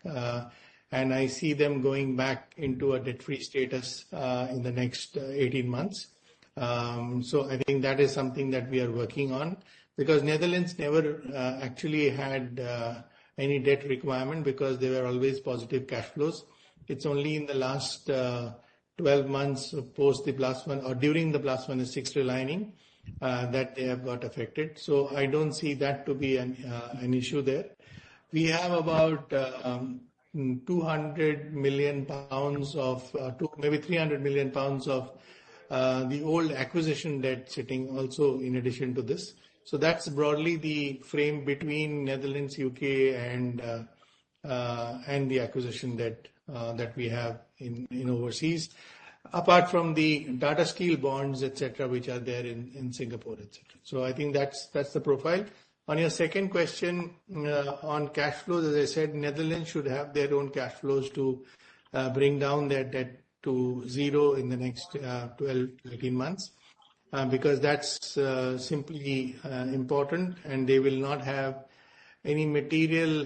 And I see them going back into a debt-free status in the next 18 months. So I think that is something that we are working on, because Netherlands never actually had any debt requirement because they were always positive cash flows. It's only in the last 12 months post the blast furnace or during the blast furnace 6 relining that they have got affected. So I don't see that to be an issue there. We have about 200 million pounds of, maybe 300 million pounds of the old acquisition debt sitting also in addition to this. So that's broadly the frame between Netherlands, UK, and the acquisition debt that we have in overseas. apart from the Tata Steel bonds, etc., which are there in Singapore, etc. So I think that's the profile. On your second question on cash flows, as I said, Netherlands should have their own cash flows to bring down their debt to zero in the next 12 to 18 months, because that's simply important, and they will not have any material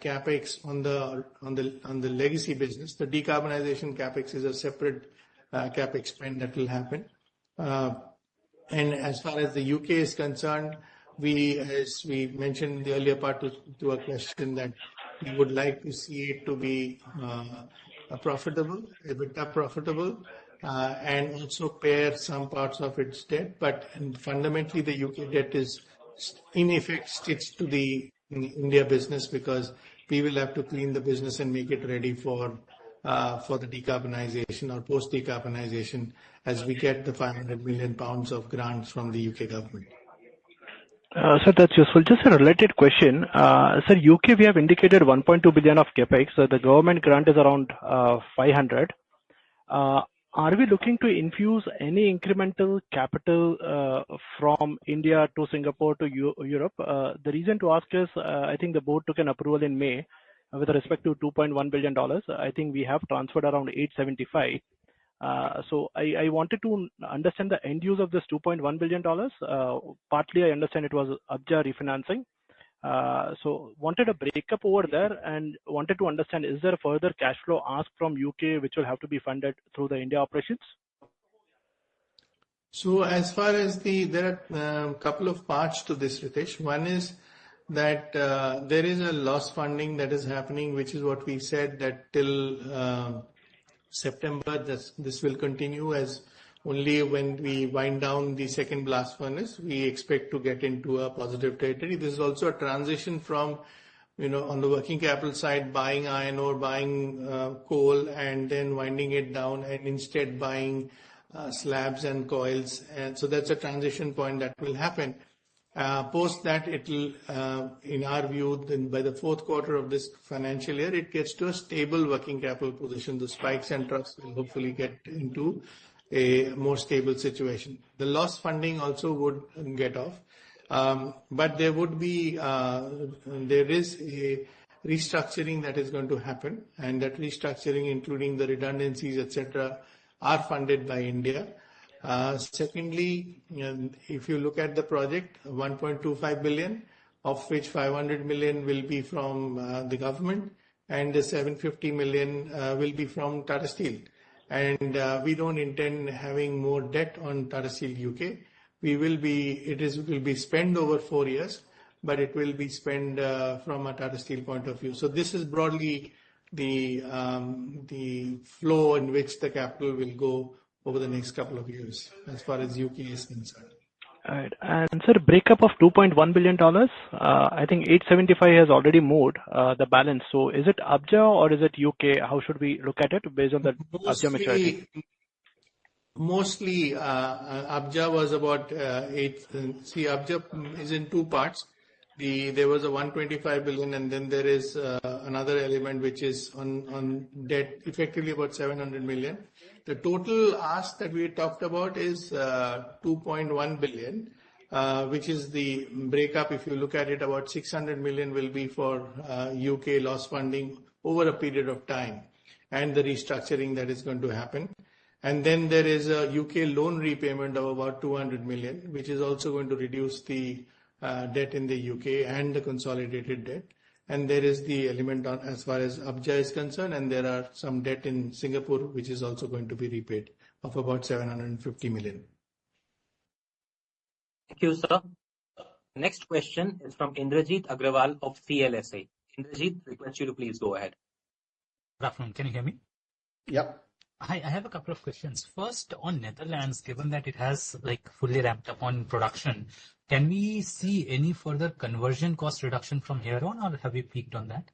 capex on the legacy business. The decarbonization capex is a separate capex spend that will happen. And as far as the UK is concerned, as we mentioned in the earlier part to a question, that we would like to see it to be profitable, EBITDA profitable, and also pare some parts of its debt. But fundamentally, the UK debt is in effect stitched to the India business, because we will have to clean the business and make it ready for the decarbonization or post decarbonization as we get the 500 million pounds of grants from the UK government. Sir, that's useful. Just a related question. Sir, UK, we have indicated 1.2 billion of capex. The government grant is around 500. Are we looking to infuse any incremental capital from India to Singapore to Europe? The reason to ask is, I think the board took an approval in May with respect to $2.1 billion. I think we have transferred around 875. So I wanted to understand the end use of this $2.1 billion. Partly I understand it was Abja refinancing. So wanted a breakup over there and wanted to understand, is there a further cash flow ask from UK which will have to be funded through the India operations? So as far as there are a couple of parts to this, Ritesh. One is that there is a loss funding that is happening, which is what we said that till September, this will continue, as only when we wind down the second blast furnace, we expect to get into a positive territory. This is also a transition from, on the working capital side, buying iron ore, buying coal, and then winding it down and instead buying slabs and coils. And so that's a transition point that will happen. Post that, it will, in our view, then by the fourth quarter of this financial year, it gets to a stable working capital position. The spikes and troughs will hopefully get into a more stable situation. The loss funding also would get off, but there is a restructuring that is going to happen, and that restructuring, including the redundancies, etc., are funded by India. Secondly, if you look at the project, 1.25 billion, of which 500 million will be from the government, and the 750 million will be from Tata Steel. And we don't intend having more debt on Tata Steel UK. It will be spent over 4 years, but it will be spent from a Tata Steel point of view. So this is broadly the flow in which the capital will go over the next couple of years, as far as UK is concerned. All right. And sir, breakup of $2.1 billion, I think 875 has already moved the balance. So is it Abja or is it UK? How should we look at it based on the Abja maturity? Mostly Abja was about 8. See, Abja is in two parts. There was a 125 billion, and then there is another element which is on debt, effectively about 700 million. The total ask that we talked about is 2.1 billion, which is the breakup. If you look at it, about 600 million will be for UK loss funding over a period of time, and the restructuring that is going to happen. And then there is a UK loan repayment of about 200 million, which is also going to reduce the debt in the UK and the consolidated debt. And there is the element on as far as Abja is concerned, and there are some debt in Singapore which is also going to be repaid of about 750 million. Thank you, sir. Next question is from Indrajit Agrawal of CLSA. Indrajit, request you to please go ahead. Good afternoon. Can you hear me? Yep. Hi, I have a couple of questions. First, on Netherlands, given that it has fully ramped up on production, can we see any further conversion cost reduction from here on, or have we peaked on that?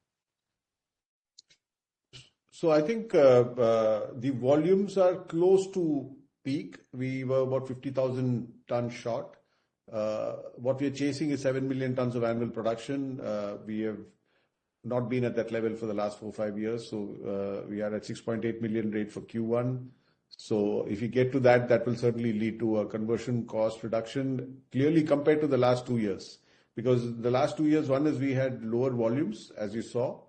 So I think the volumes are close to peak. We were about 50,000 tons short. What we are chasing is 7 million tons of annual production. We have not been at that level for the last 4 or 5 years. So we are at 6.8 million rate for Q1. So if you get to that, that will certainly lead to a conversion cost reduction clearly compared to the last 2 years. Because the last 2 years, one is we had lower volumes, as you saw,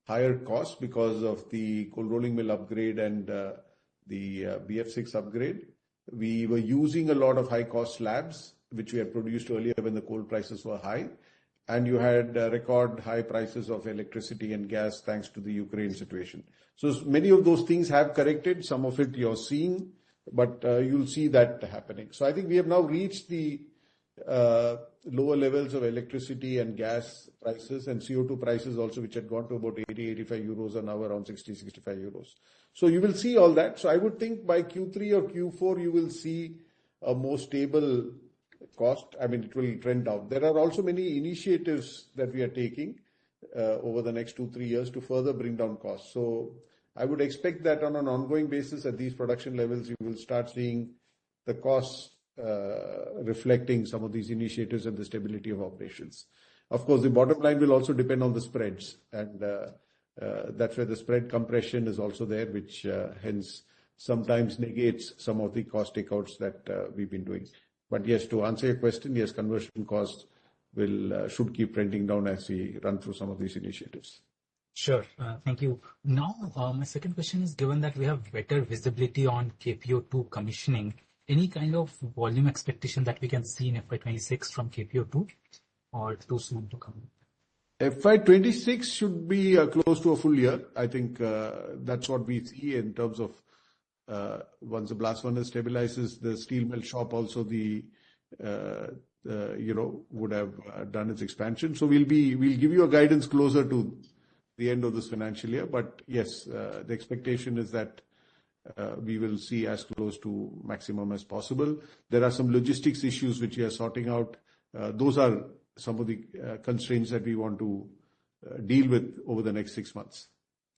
higher costs because of the cold rolling mill upgrade and the BF6 upgrade. We were using a lot of high cost slabs, which we had produced earlier when the coal prices were high. And you had record high prices of electricity and gas thanks to the Ukraine situation. So many of those things have corrected. Some of it you're seeing, but you'll see that happening. So I think we have now reached the lower levels of electricity and gas prices and CO2 prices also, which had gone to about 80, 85 euros, are now around 60, 65 euros. So you will see all that. So I would think by Q3 or Q4, you will see a more stable cost. I mean, it will trend down. There are also many initiatives that we are taking over the next 2-3 years to further bring down costs. So I would expect that on an ongoing basis at these production levels, you will start seeing the costs reflecting some of these initiatives and the stability of operations. Of course, the bottom line will also depend on the spreads, and that's where the spread compression is also there, which hence sometimes negates some of the cost takeouts that we've been doing. But yes, to answer your question, yes, conversion costs should keep trending down as we run through some of these initiatives. Sure. Thank you. Now, my second question is, given that we have better visibility on KPO2 commissioning, any kind of volume expectation that we can see in FY26 from KPO2, or too soon to come? FY26 should be close to a full year. I think that's what we see in terms of once the blast furnace stabilizes, the steel mill shop also would have done its expansion. So we'll give you a guidance closer to the end of this financial year. But yes, the expectation is that we will see as close to maximum as possible. There are some logistics issues which we are sorting out. Those are some of the constraints that we want to deal with over the next 6 months.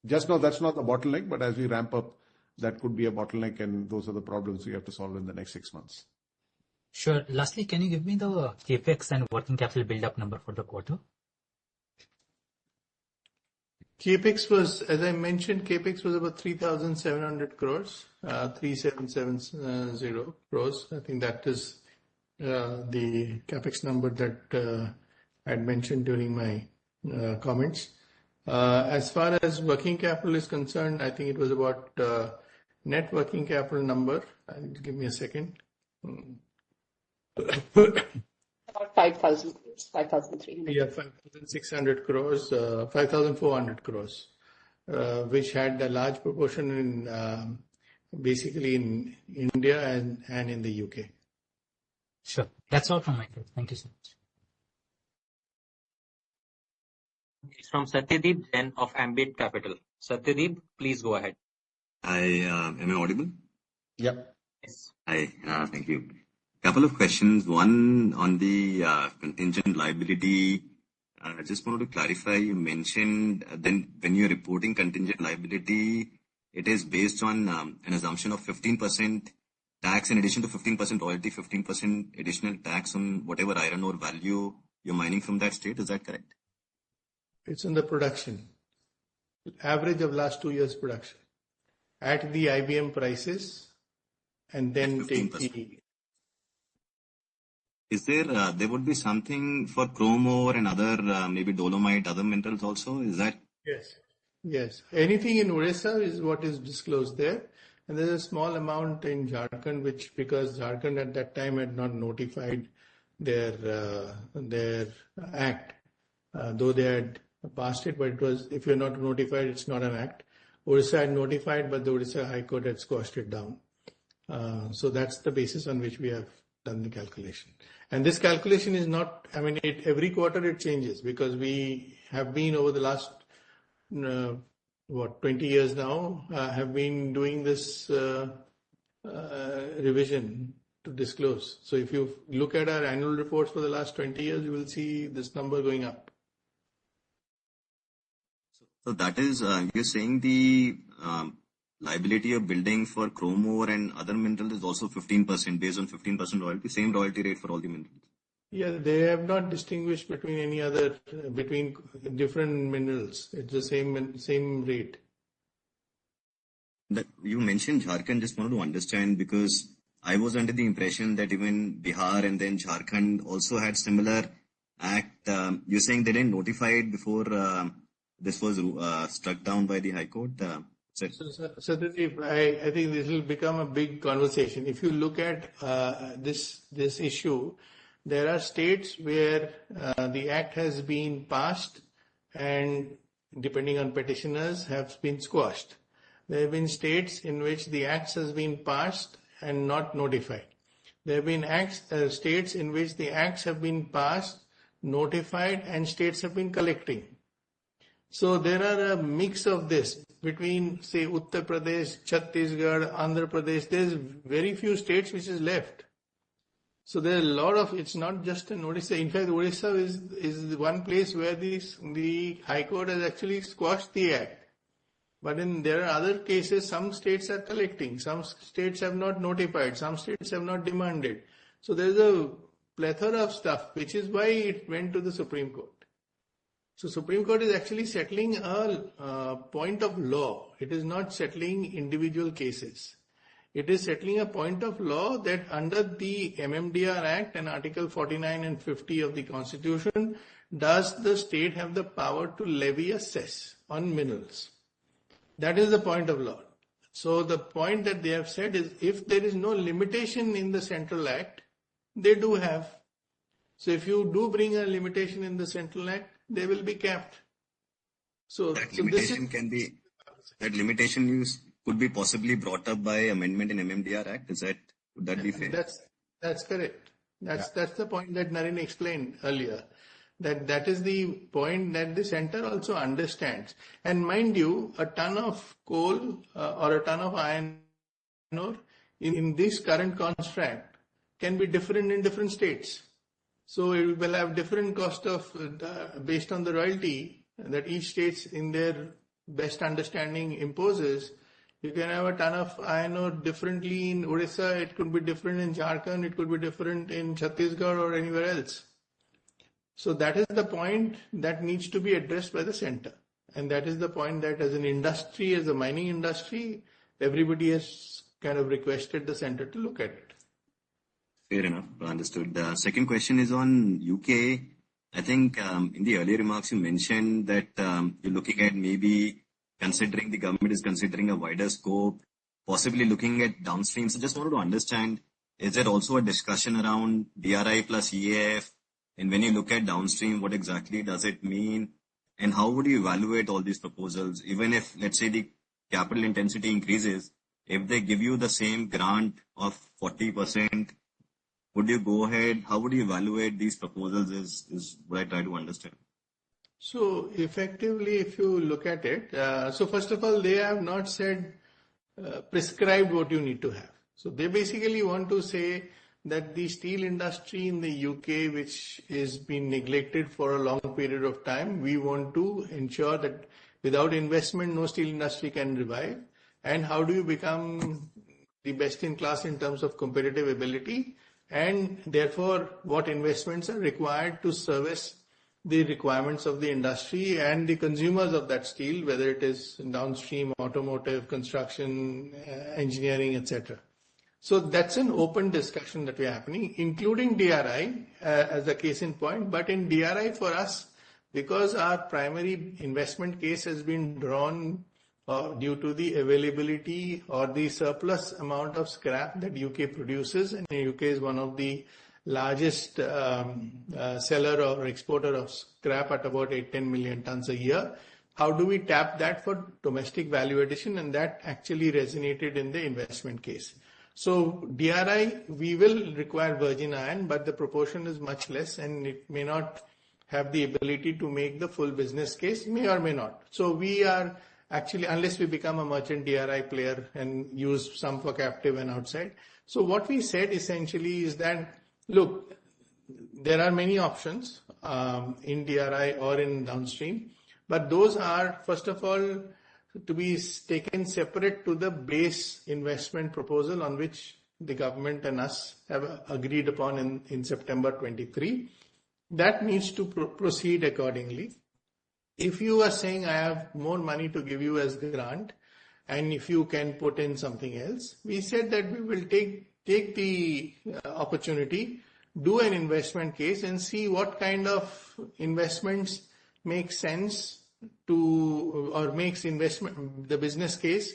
Just now, that's not the bottleneck, but as we ramp up, that could be a bottleneck, and those are the problems we have to solve in the next 6 months. Sure. Lastly, can you give me the capex and working capital build-up number for the quarter? Capex was, as I mentioned, capex was about 3,700 crores, 3,770 crores. I think that is the capex number that I had mentioned during my comments. As far as working capital is concerned, I think it was about net working capital number. Give me a second. About 5,000 crores, 5,300. Yeah, 5,600 crores, 5,400 crores, which had a large proportion in basically in India and in the UK. Sure. That's all from my side. Thank you so much. It's from Satyadeep Jain of Ambit Capital. Satyadeep, please go ahead. Am I audible? Yep. Yes. Hi, thank you. Couple of questions. One on the contingent liability. I just wanted to clarify, you mentioned then when you're reporting contingent liability, it is based on an assumption of 15% tax in addition to 15% royalty, 15% additional tax on whatever iron ore value you're mining from that state. Is that correct? It's in the production. Average of last 2 years production at the IBM prices, and then take the... Is there would be something for chrome ore and other maybe dolomite, other minerals also? Is that? Yes. Anything in Orissa is what is disclosed there. And there's a small amount in Jharkhand, which because Jharkhand at that time had not notified their act, though they had passed it, but it was, if you're not notified, it's not an act. Orissa had notified, but the Orissa High Court had squashed it down. So that's the basis on which we have done the calculation. And this calculation is not, I mean, every quarter it changes because we have been over the last, 20 years now, have been doing this revision to disclose. So if you look at our annual reports for the last 20 years, you will see this number going up. So that is, you're saying the liability of building for chrome ore and other minerals is also 15% based on 15% royalty, same royalty rate for all the minerals. Yeah, they have not distinguished between between different minerals. It's the same rate. That you mentioned Jharkhand, just wanted to understand because I was under the impression that even Bihar and then Jharkhand also had similar act. You're saying they didn't notify it before this was struck down by the High Court? Satyadeep, I think this will become a big conversation. If you look at this issue, there are states where the act has been passed and, depending on petitioners, have been squashed. There have been states in which the act has been passed and not notified. There have been states in which the acts have been passed, notified, and states have been collecting. So there are a mix of this between, say, Uttar Pradesh, Chhattisgarh, Andhra Pradesh. There's very few states which is left. So there are a lot of, it's not just in Odisha. In fact, Odisha is one place where the High Court has actually squashed the act. But there are other cases, some states are collecting, some states have not notified, some states have not demanded. So there's a plethora of stuff, which is why it went to the Supreme Court. So Supreme Court is actually settling a point of law. It is not settling individual cases. It is settling a point of law that under the MMDR Act and Article 49 and 50 of the Constitution, does the state have the power to levy a cess on minerals? That is the point of law. So the point that they have said is if there is no limitation in the Central Act, they do have. So if you do bring a limitation in the Central Act, they will be capped. So that limitation could be possibly brought up by amendment in MMDR Act. Would that be fair? That's correct. That's the point that Naren explained earlier. That is the point that the center also understands. And mind you, a ton of coal or a ton of iron ore in this current contract can be different in different states. So it will have different cost of based on the royalty that each state in their best understanding imposes. You can have a ton of iron ore differently in Odisha, it could be different in Jharkhand, it could be different in Chhattisgarh or anywhere else. So that is the point that needs to be addressed by the center. And that is the point that as an industry, as a mining industry, everybody has kind of requested the center to look at it. Fair enough. Understood. The second question is on UK. I think in the earlier remarks you mentioned that you're looking at maybe considering the government is considering a wider scope, possibly looking at downstream. So just wanted to understand, is there also a discussion around DRI plus EAF? And when you look at downstream, what exactly does it mean? And how would you evaluate all these proposals? Even if, let's say, the capital intensity increases, if they give you the same grant of 40%, would you go ahead? How would you evaluate these proposals is what I try to understand. So effectively, if you look at it, so first of all, they have not said prescribed what you need to have. So they basically want to say that the steel industry in the UK, which is been neglected for a long period of time, we want to ensure that without investment, no steel industry can revive. And how do you become the best in class in terms of competitive ability? And therefore, what investments are required to service the requirements of the industry and the consumers of that steel, whether it is downstream, automotive, construction, engineering, etc. So that's an open discussion that we're happening, including DRI as a case in point. But in DRI for us, because our primary investment case has been drawn due to the availability or the surplus amount of scrap that UK produces, and the UK is one of the largest seller or exporter of scrap at about 8-10 million tons a year. How do we tap that for domestic value addition? And that actually resonated in the investment case. So DRI, we will require virgin iron, but the proportion is much less and it may not have the ability to make the full business case, may or may not. So we are actually, unless we become a merchant DRI player and use some for captive and outside. So what we said essentially is that, look, there are many options in DRI or in downstream, but those are, first of all, to be taken separate to the base investment proposal on which the government and us have agreed upon in September 23. That needs to proceed accordingly. If you are saying I have more money to give you as grant, and if you can put in something else. We said that we will take the opportunity, do an investment case and see what kind of investments make sense to, or makes investment, the business case,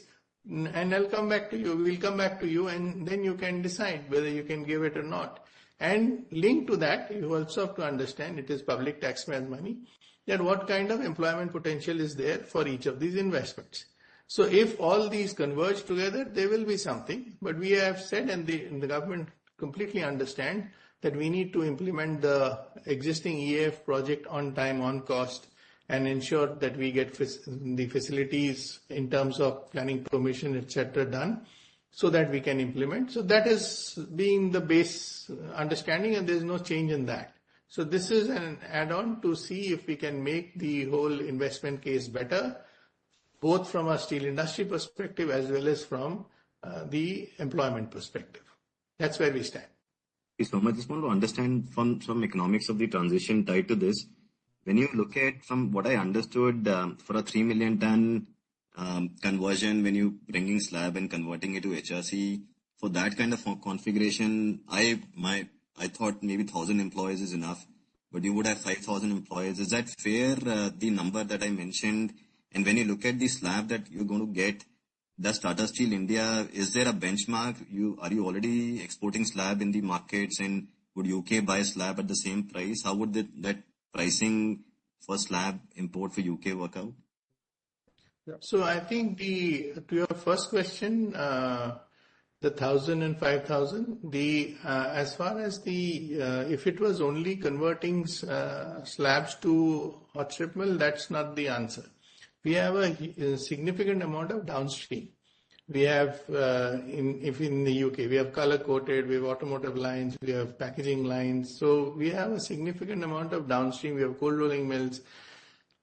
and I'll come back to you. We'll come back to you, and then you can decide whether you can give it or not. And linked to that, you also have to understand, it is public taxpayers' money, that what kind of employment potential is there for each of these investments. So if all these converge together, there will be something. But we have said, and the government completely understand, that we need to implement the existing EAF project on time, on cost, and ensure that we get the facilities in terms of planning permission, etc. done, so that we can implement. So that is being the base understanding, and there is no change in that. So this is an add-on to see if we can make the whole investment case better, both from a steel industry perspective as well as from the employment perspective. That's where we stand. Okay, so I just want to understand from some economics of the transition tied to this. When you look at, from what I understood, for a 3 million ton conversion, when you bringing slab and converting it to HRC, for that kind of configuration, I thought maybe 1,000 employees is enough, but you would have 5,000 employees. Is that fair, the number that I mentioned? And when you look at the slab that you're going to get, does Tata Steel India, is there a benchmark? Are you already exporting slab in the markets, and would UK buy slab at the same price? How would that pricing for slab import for UK work out? So I think to your first question, the 1,000 and 5,000, as far as if it was only converting slabs to hot strip mill, that's not the answer. We have a significant amount of downstream. We have, if in the UK, we have color coated, we have automotive lines, we have packaging lines. So we have a significant amount of downstream. We have cold rolling mills.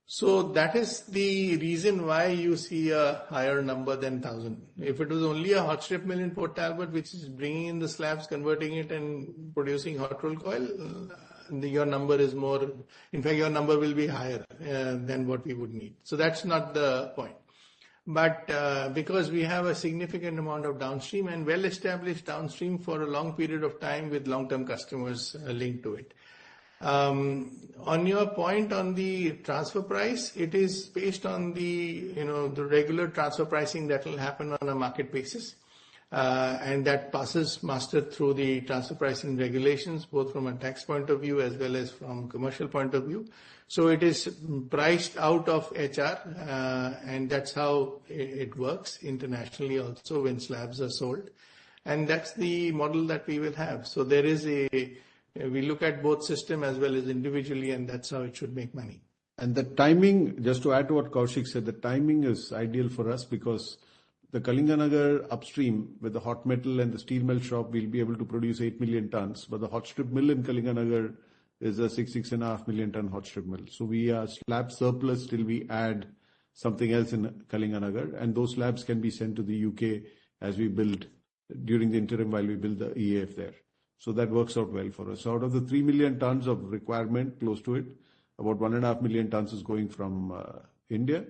So that is the reason why you see a higher number than 1,000. If it was only a hot strip mill in Port Talbot, which is bringing in the slabs, converting it and producing hot roll coil, your number is more, in fact, your number will be higher than what we would need. So that's not the point. But because we have a significant amount of downstream and well-established downstream for a long period of time with long-term customers linked to it. On your point on the transfer price, it is based on the regular transfer pricing that will happen on a market basis. And that passes muster through the transfer pricing regulations, both from a tax point of view as well as from commercial point of view. So it is priced out of HR, and that's how it works internationally also when slabs are sold. And that's the model that we will have. So there is we look at both system as well as individually, and that's how it should make money. And the timing, just to add to what Kaushik said, the timing is ideal for us because the Kalinganagar upstream with the hot metal and the steel mill shop will be able to produce 8 million tons, but the hot strip mill in Kalinganagar is a 6.5 million ton hot strip mill. So we are slab surplus till we add something else in Kalinganagar, and those slabs can be sent to the UK as we build during the interim while we build the EAF there. So that works out well for us. So out of the 3 million tons of requirement, close to it, about 1.5 million tons is going from India,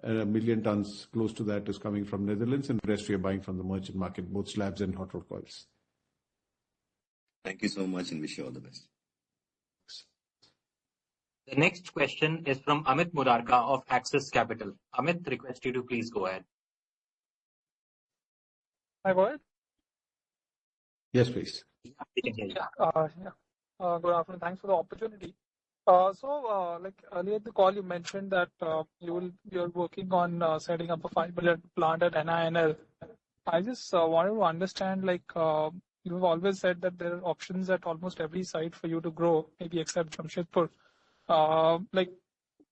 and 1 million tons close to that is coming from Netherlands, and the rest we are buying from the merchant market, both slabs and hot rolled coils. Thank you so much and wish you all the best. The next question is from Amit Murarka of Axis Capital. Amit, request you to please go ahead. Hi, go ahead. Yes, please. Good afternoon. Thanks for the opportunity. Like earlier in the call, you mentioned that you're working on setting up a 5 million plant at NINL. I just wanted to understand, you've always said that there are options at almost every site for you to grow, maybe except Jamshedpur.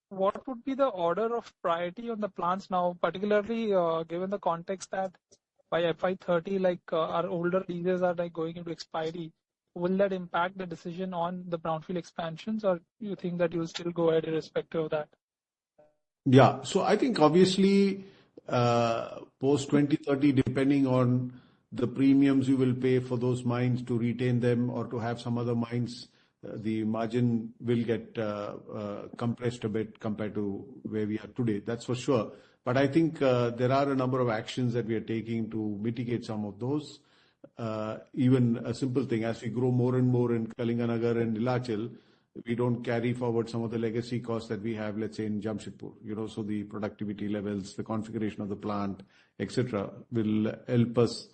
What would be the order of priority on the plants now, particularly given the context that by FY30, our older leases are going into expiry? Will that impact the decision on the brownfield expansions, or you think that you'll still go ahead irrespective of that? Yeah, so I think obviously post 2030, depending on the premiums you will pay for those mines to retain them or to have some other mines, the margin will get compressed a bit compared to where we are today. That's for sure. But I think there are a number of actions that we are taking to mitigate some of those. Even a simple thing, as we grow more and more in Kalinganagar and Nilachal, we don't carry forward some of the legacy costs that we have, let's say, in Jamshedpur. So the productivity levels, the configuration of the plant, etc., will help us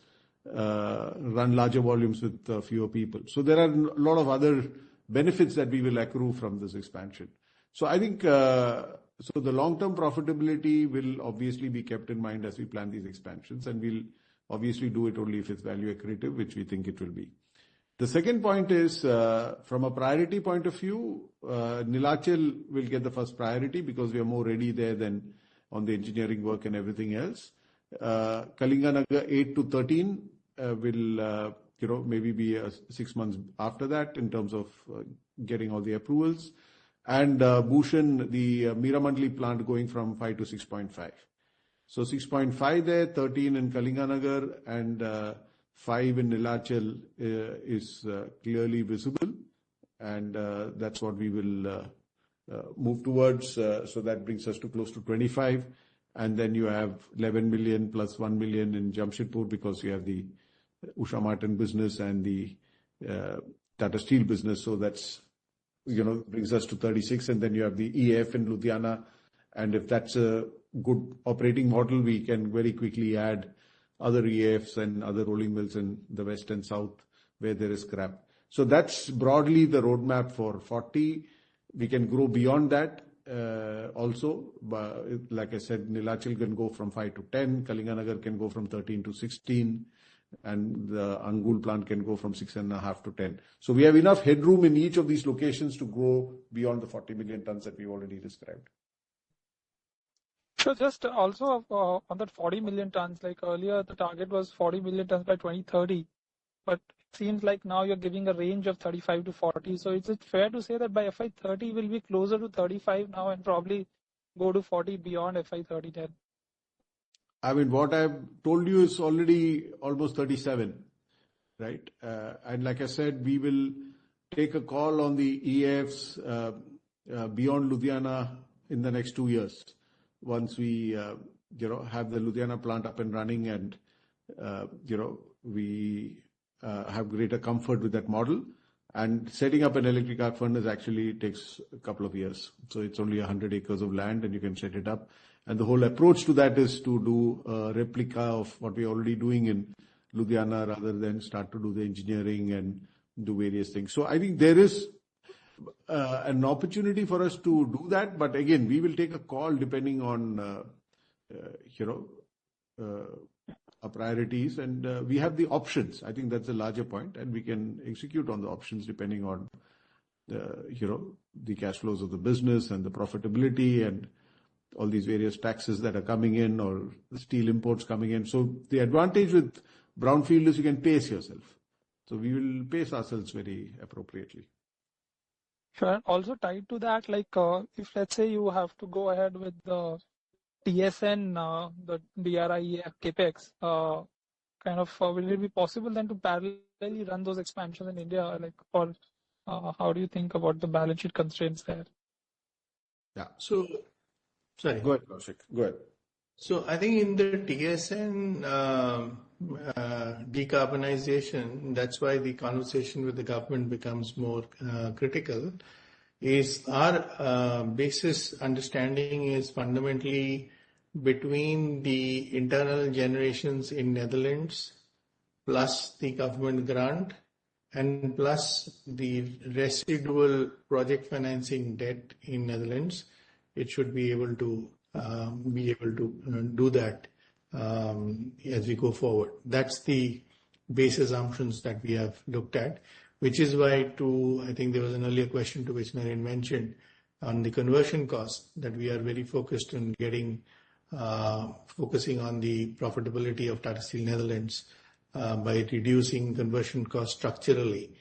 run larger volumes with fewer people. So there are a lot of other benefits that we will accrue from this expansion. So I think so the long-term profitability will obviously be kept in mind as we plan these expansions, and we'll obviously do it only if it's value accretive, which we think it will be. The second point is, from a priority point of view, Nilachal will get the first priority because we are more ready there than on the engineering work and everything else. Kalinganagar 8 to 13 will, maybe be 6 months after that in terms of getting all the approvals. And Bhushan, the Meramandali plant going from 5 to 6.5. So 6.5 there, 13 in Kalinganagar, and 5 in Nilachal is clearly visible, and that's what we will move towards. So that brings us to close to 25, and then you have 11 million plus 1 million in Jamshedpur because you have the Usha Martin business and the Tata Steel business. So that's brings us to 36, and then you have the EAF in Ludhiana, and if that's a good operating model, we can very quickly add other EAFs and other rolling mills in the west and south where there is scrap. So that's broadly the roadmap for 40. We can grow beyond that also. But like I said, Nilachal can go from 5 to 10, Kalinganagar can go from 13 to 16, and the Angul plant can go from 6.5 to 10. So we have enough headroom in each of these locations to grow beyond the 40 million tons that we've already described. So just also on that 40 million tons, like earlier the target was 40 million tons by 2030, but it seems like now you're giving a range of 35 to 40. So is it fair to say that by FY30 we'll be closer to 35 now and probably go to 40 beyond FY30 then? I mean, what I've told you is already almost 37, right? And like I said, we will take a call on the EAFs beyond Ludhiana in the next 2 years. Once we, have the Ludhiana plant up and running and, we have greater comfort with that model. And setting up an electric arc furnace actually takes a couple of years. So it's only 100 acres of land and you can set it up. And the whole approach to that is to do a replica of what we're already doing in Ludhiana rather than start to do the engineering and do various things. So I think there is an opportunity for us to do that. But again, we will take a call depending on, our priorities, and we have the options. I think that's a larger point, and we can execute on the options depending on the cash flows of the business and the profitability and all these various taxes that are coming in or the steel imports coming in. So the advantage with brownfield is you can pace yourself. So we will pace ourselves very appropriately. Sure. Also tied to that, like if let's say you have to go ahead with the TSN, the DRI capex, will it be possible then to parallelly run those expansions in India? Like, or how do you think about the balance sheet constraints there? Yeah. So, sorry. Go ahead, Kaushik. Go ahead. So I think in the TSN decarbonization, that's why the conversation with the government becomes more critical, is our basis understanding is fundamentally between the internal generations in Netherlands plus the government grant and plus the residual project financing debt in Netherlands. It should be able to do that as we go forward. That's the base assumptions that we have looked at, which is why I think there was an earlier question to which Naren mentioned on the conversion cost, that we are very focused on focusing on the profitability of Tata Steel Netherlands by reducing conversion costs structurally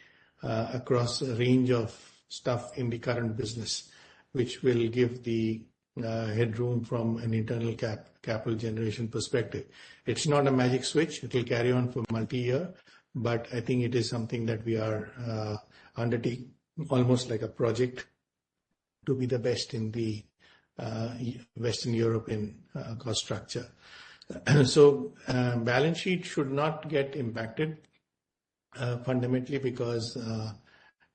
across a range of stuff in the current business, which will give the headroom from an internal capital generation perspective. It's not a magic switch. It will carry on for multi-year, but I think it is something that we are undertaking almost like a project to be the best in the Western European cost structure. So balance sheet should not get impacted fundamentally because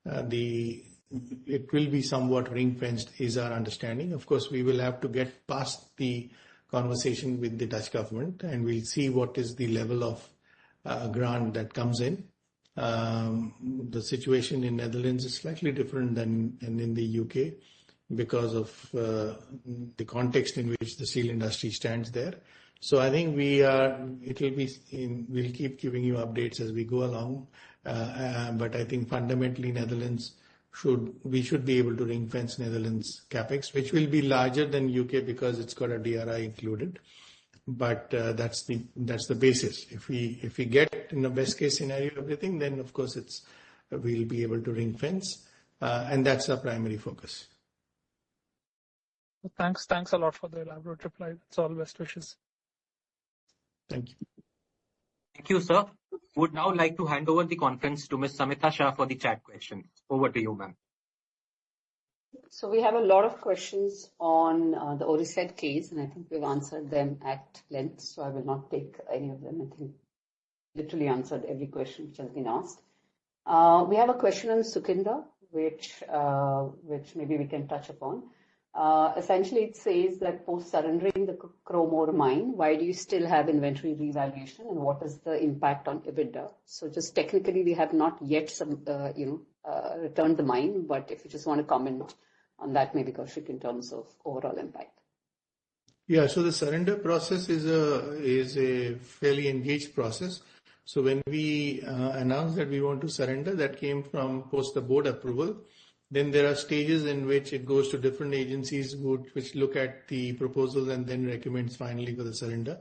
it will be somewhat ring-fenced is our understanding. Of course, we will have to get past the conversation with the Dutch government and we'll see what is the level of grant that comes in. The situation in Netherlands is slightly different than in the UK because of the context in which the steel industry stands there. So I think we'll keep giving you updates as we go along. But I think fundamentally we should be able to ring fence Netherlands capex, which will be larger than UK because it's got a DRI included. But that's the basis. If we get in the best case scenario everything, then of course we'll be able to ring fence, and that's our primary focus. Thanks a lot for the elaborate reply. That's all. Best wishes. Thank you. Thank you, sir. Would now like to hand over the conference to Ms. Samita Shah for the chat question. Over to you, ma'am. So we have a lot of questions on the Oricet case, and I think we've answered them at length, so I will not take any of them. I think literally answered every question which has been asked. We have a question on Sukhinder, which maybe we can touch upon. Essentially, it says that post surrendering the chrome ore mine, why do you still have inventory revaluation, and what is the impact on EBITDA? So just technically, we have not yet returned the mine, but if you just want to comment on that, maybe Kaushik, in terms of overall impact. Yeah, so the surrender process is a fairly engaged process. So when we announced that we want to surrender, that came from post the board approval. Then there are stages in which it goes to different agencies which look at the proposals and then recommends finally for the surrender.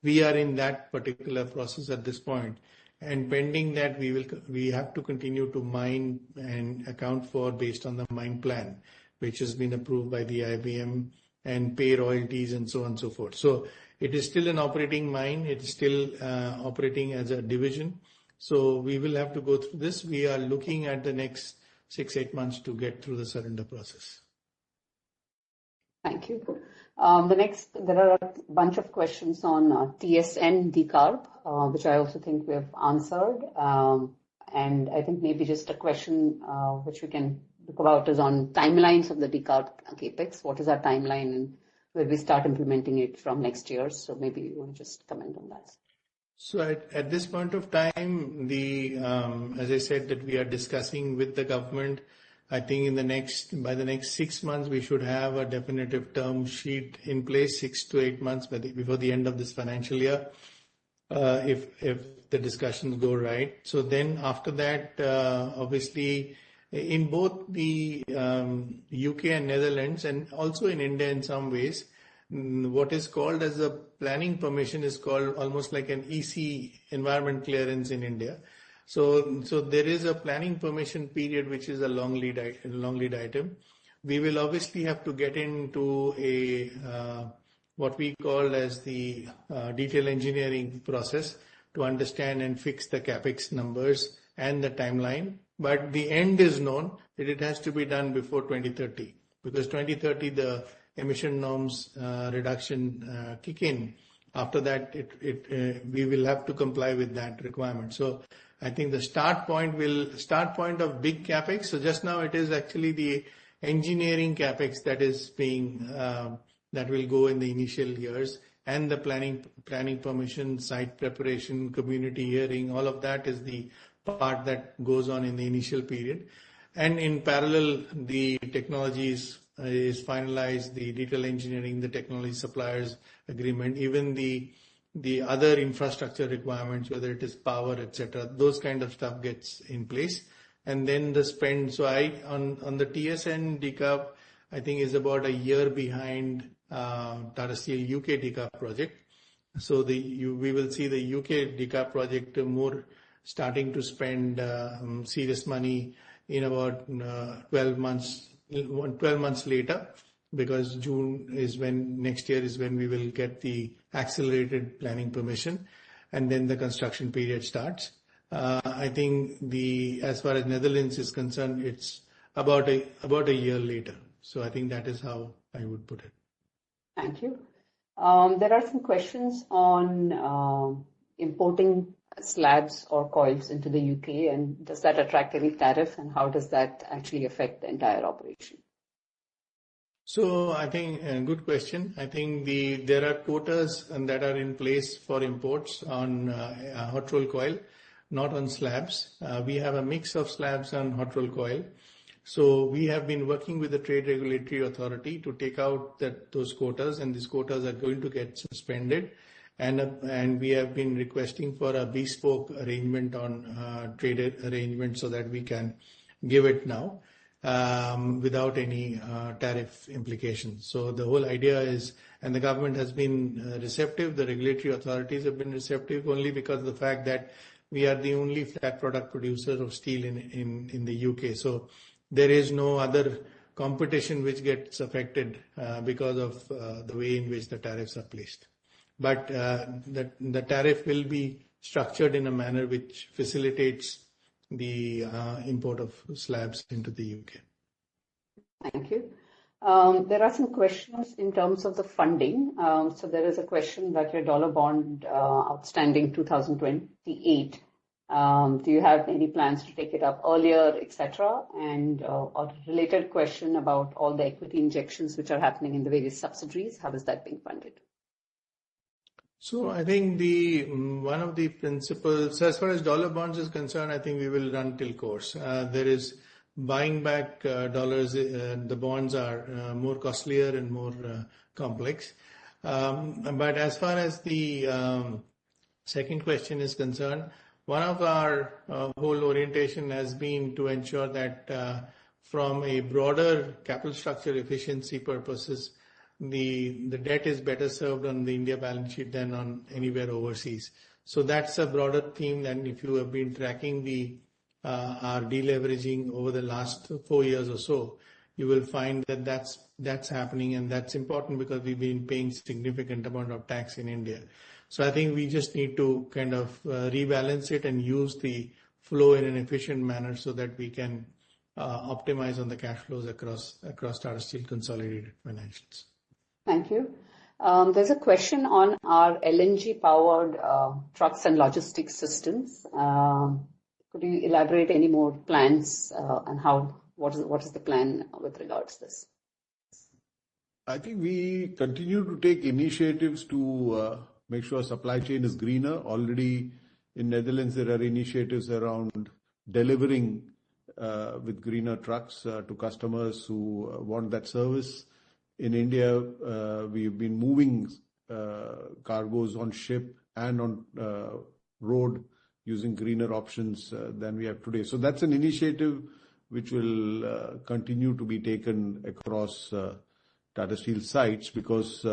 We are in that particular process at this point. And pending that, we have to continue to mine and account for based on the mine plan, which has been approved by the IBM, and pay royalties and so on and so forth. So it is still an operating mine. It is still operating as a division. So we will have to go through this. We are looking at the next 6-8 months to get through the surrender process. Thank you. There are a bunch of questions on TSN decarb, which I also think we have answered. And I think maybe just a question which we can look about is on timelines of the decarb capex. What is our timeline, and will we start implementing it from next year? So maybe you want to just comment on that. So at this point of time, as I said, that we are discussing with the government. I think by the next 6 months, we should have a definitive term sheet in place, 6 to 8 months before the end of this financial year, if the discussions go right. So then after that, obviously, in both the UK and Netherlands, and also in India in some ways, what is called as a planning permission is called almost like an EC, environment clearance in India. So there is a planning permission period, which is a long lead item. We will obviously have to get into what we call as the detail engineering process to understand and fix the capex numbers and the timeline. But the end is known that it has to be done before 2030, because 2030 the emission norms reduction kick in. After that, we will have to comply with that requirement. So I think the start point of big capex. So just now it is actually the engineering capex that is that will go in the initial years, and the planning permission, site preparation, community hearing, all of that is the part that goes on in the initial period. And in parallel, the technologies is finalized, the detail engineering, the technology suppliers agreement, even the other infrastructure requirements, whether it is power, etc., those kind of stuff gets in place. And then the spend. So on the TSN decarb, I think is about a year behind Tata Steel UK decarb project. So we will see the UK decarb project more starting to spend serious money in about 12 months later, because June is when next year is when we will get the accelerated planning permission, and then the construction period starts. I think as far as Netherlands is concerned, it's about a year later. So I think that is how I would put it. Thank you. There are some questions on importing slabs or coils into the UK, and does that attract any tariff, and how does that actually affect the entire operation? So I think good question. I think there are quotas that are in place for imports on hot roll coil, not on slabs. We have a mix of slabs and hot roll coil. So we have been working with the Trade Regulatory Authority to take out those quotas, and these quotas are going to get suspended. And we have been requesting for a bespoke arrangement on trade arrangement so that we can give it now. Without any tariff implications. So the whole idea is, and the government has been receptive, the regulatory authorities have been receptive only because of the fact that we are the only flat product producer of steel in the UK. So there is no other competition which gets affected because of the way in which the tariffs are placed. But the tariff will be structured in a manner which facilitates the import of slabs into the UK. Thank you. There are some questions in terms of the funding. So there is a question that your dollar bond outstanding 2028. Do you have any plans to take it up earlier, etc.? And a related question about all the equity injections which are happening in the various subsidiaries. How is that being funded? So I think one of the principles, as far as dollar bonds is concerned, I think we will run till course. There is buying back dollars. The bonds are more costlier and more complex. But as far as the second question is concerned, one of our whole orientation has been to ensure that from a broader capital structure efficiency purposes, the debt is better served on the India balance sheet than on anywhere overseas. So that's a broader theme. And if you have been tracking our deleveraging over the last 4 years or so, you will find that that's happening, and that's important because we've been paying significant amount of tax in India. So I think we just need to kind of rebalance it and use the flow in an efficient manner so that we can optimize on the cash flows across Tata Steel consolidated financials. Thank you. There's a question on our LNG-powered trucks and logistics systems. Could you elaborate any more plans and what is the plan with regards to this? I think we continue to take initiatives to make sure supply chain is greener. Already in Netherlands, there are initiatives around delivering with greener trucks to customers who want that service. In India, we've been moving cargoes on ship and on road using greener options than we have today. So that's an initiative which will continue to be taken across Tata Steel sites because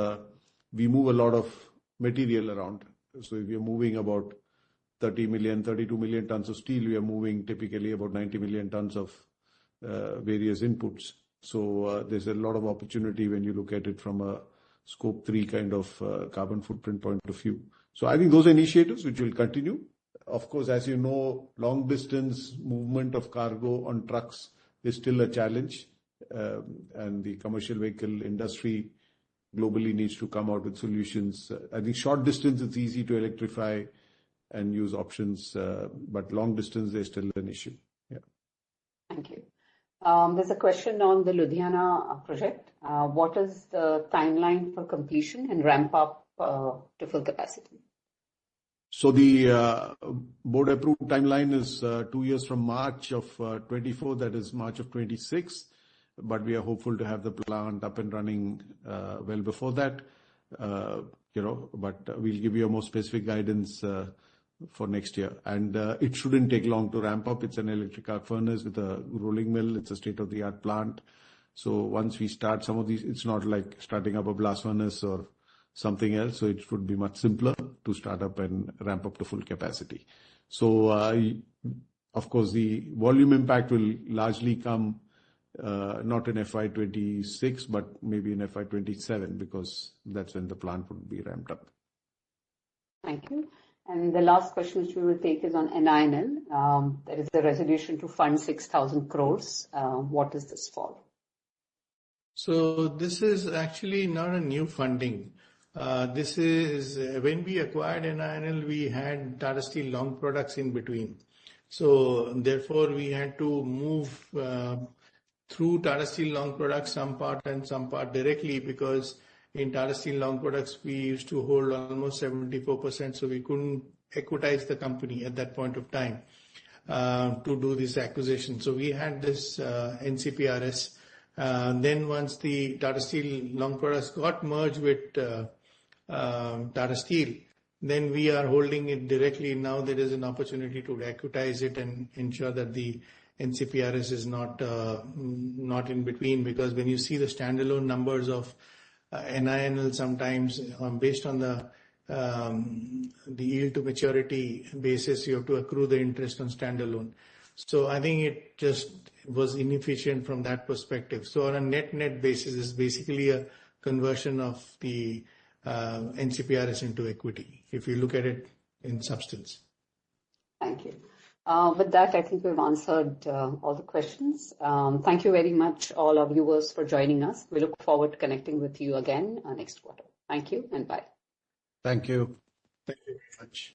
we move a lot of material around. So if you're moving about 32 million tons of steel, we are moving typically about 90 million tons of various inputs. So there's a lot of opportunity when you look at it from a scope 3 kind of carbon footprint point of view. So I think those are initiatives which will continue. Of course, as you know, long distance movement of cargo on trucks is still a challenge. And the commercial vehicle industry globally needs to come out with solutions. I think short distance, it's easy to electrify and use options, but long distance, there's still an issue. Yeah. Thank you. There's a question on the Ludhiana project. What is the timeline for completion and ramp up to full capacity? So the board approved timeline is 2 years from March of 24, that is March of 26. But we are hopeful to have the plant up and running well before that. But we'll give you a more specific guidance for next year. And it shouldn't take long to ramp up. It's an electric arc furnace with a rolling mill. It's a state-of-the-art plant. So once we start some of these, it's not like starting up a blast furnace or something else. So it would be much simpler to start up and ramp up to full capacity. So, of course, the volume impact will largely come not in FY26, but maybe in FY27, because that's when the plant would be ramped up. Thank you. And the last question which we will take is on NINL. There is a resolution to fund 6,000 crores. What is this for? So this is actually not a new funding. This is when we acquired NINL, we had Tata Steel long products in between. So therefore, we had to move through Tata Steel long products, some part and some part directly, because in Tata Steel long products, we used to hold almost 74%, so we couldn't equitize the company at that point of time to do this acquisition. So we had this NCPRS. Then once the Tata Steel long products got merged with Tata Steel, then we are holding it directly. Now there is an opportunity to equitize it and ensure that the NCPRS is not in between, because when you see the standalone numbers of NINL, sometimes based on the yield to maturity basis, you have to accrue the interest on standalone. So I think it just was inefficient from that perspective. So on a net basis, it's basically a conversion of the NCPRS into equity, if you look at it in substance. Thank you. With that, I think we've answered all the questions. Thank you very much, all our viewers, for joining us. We look forward to connecting with you again next quarter. Thank you and bye. Thank you. Thank you very much.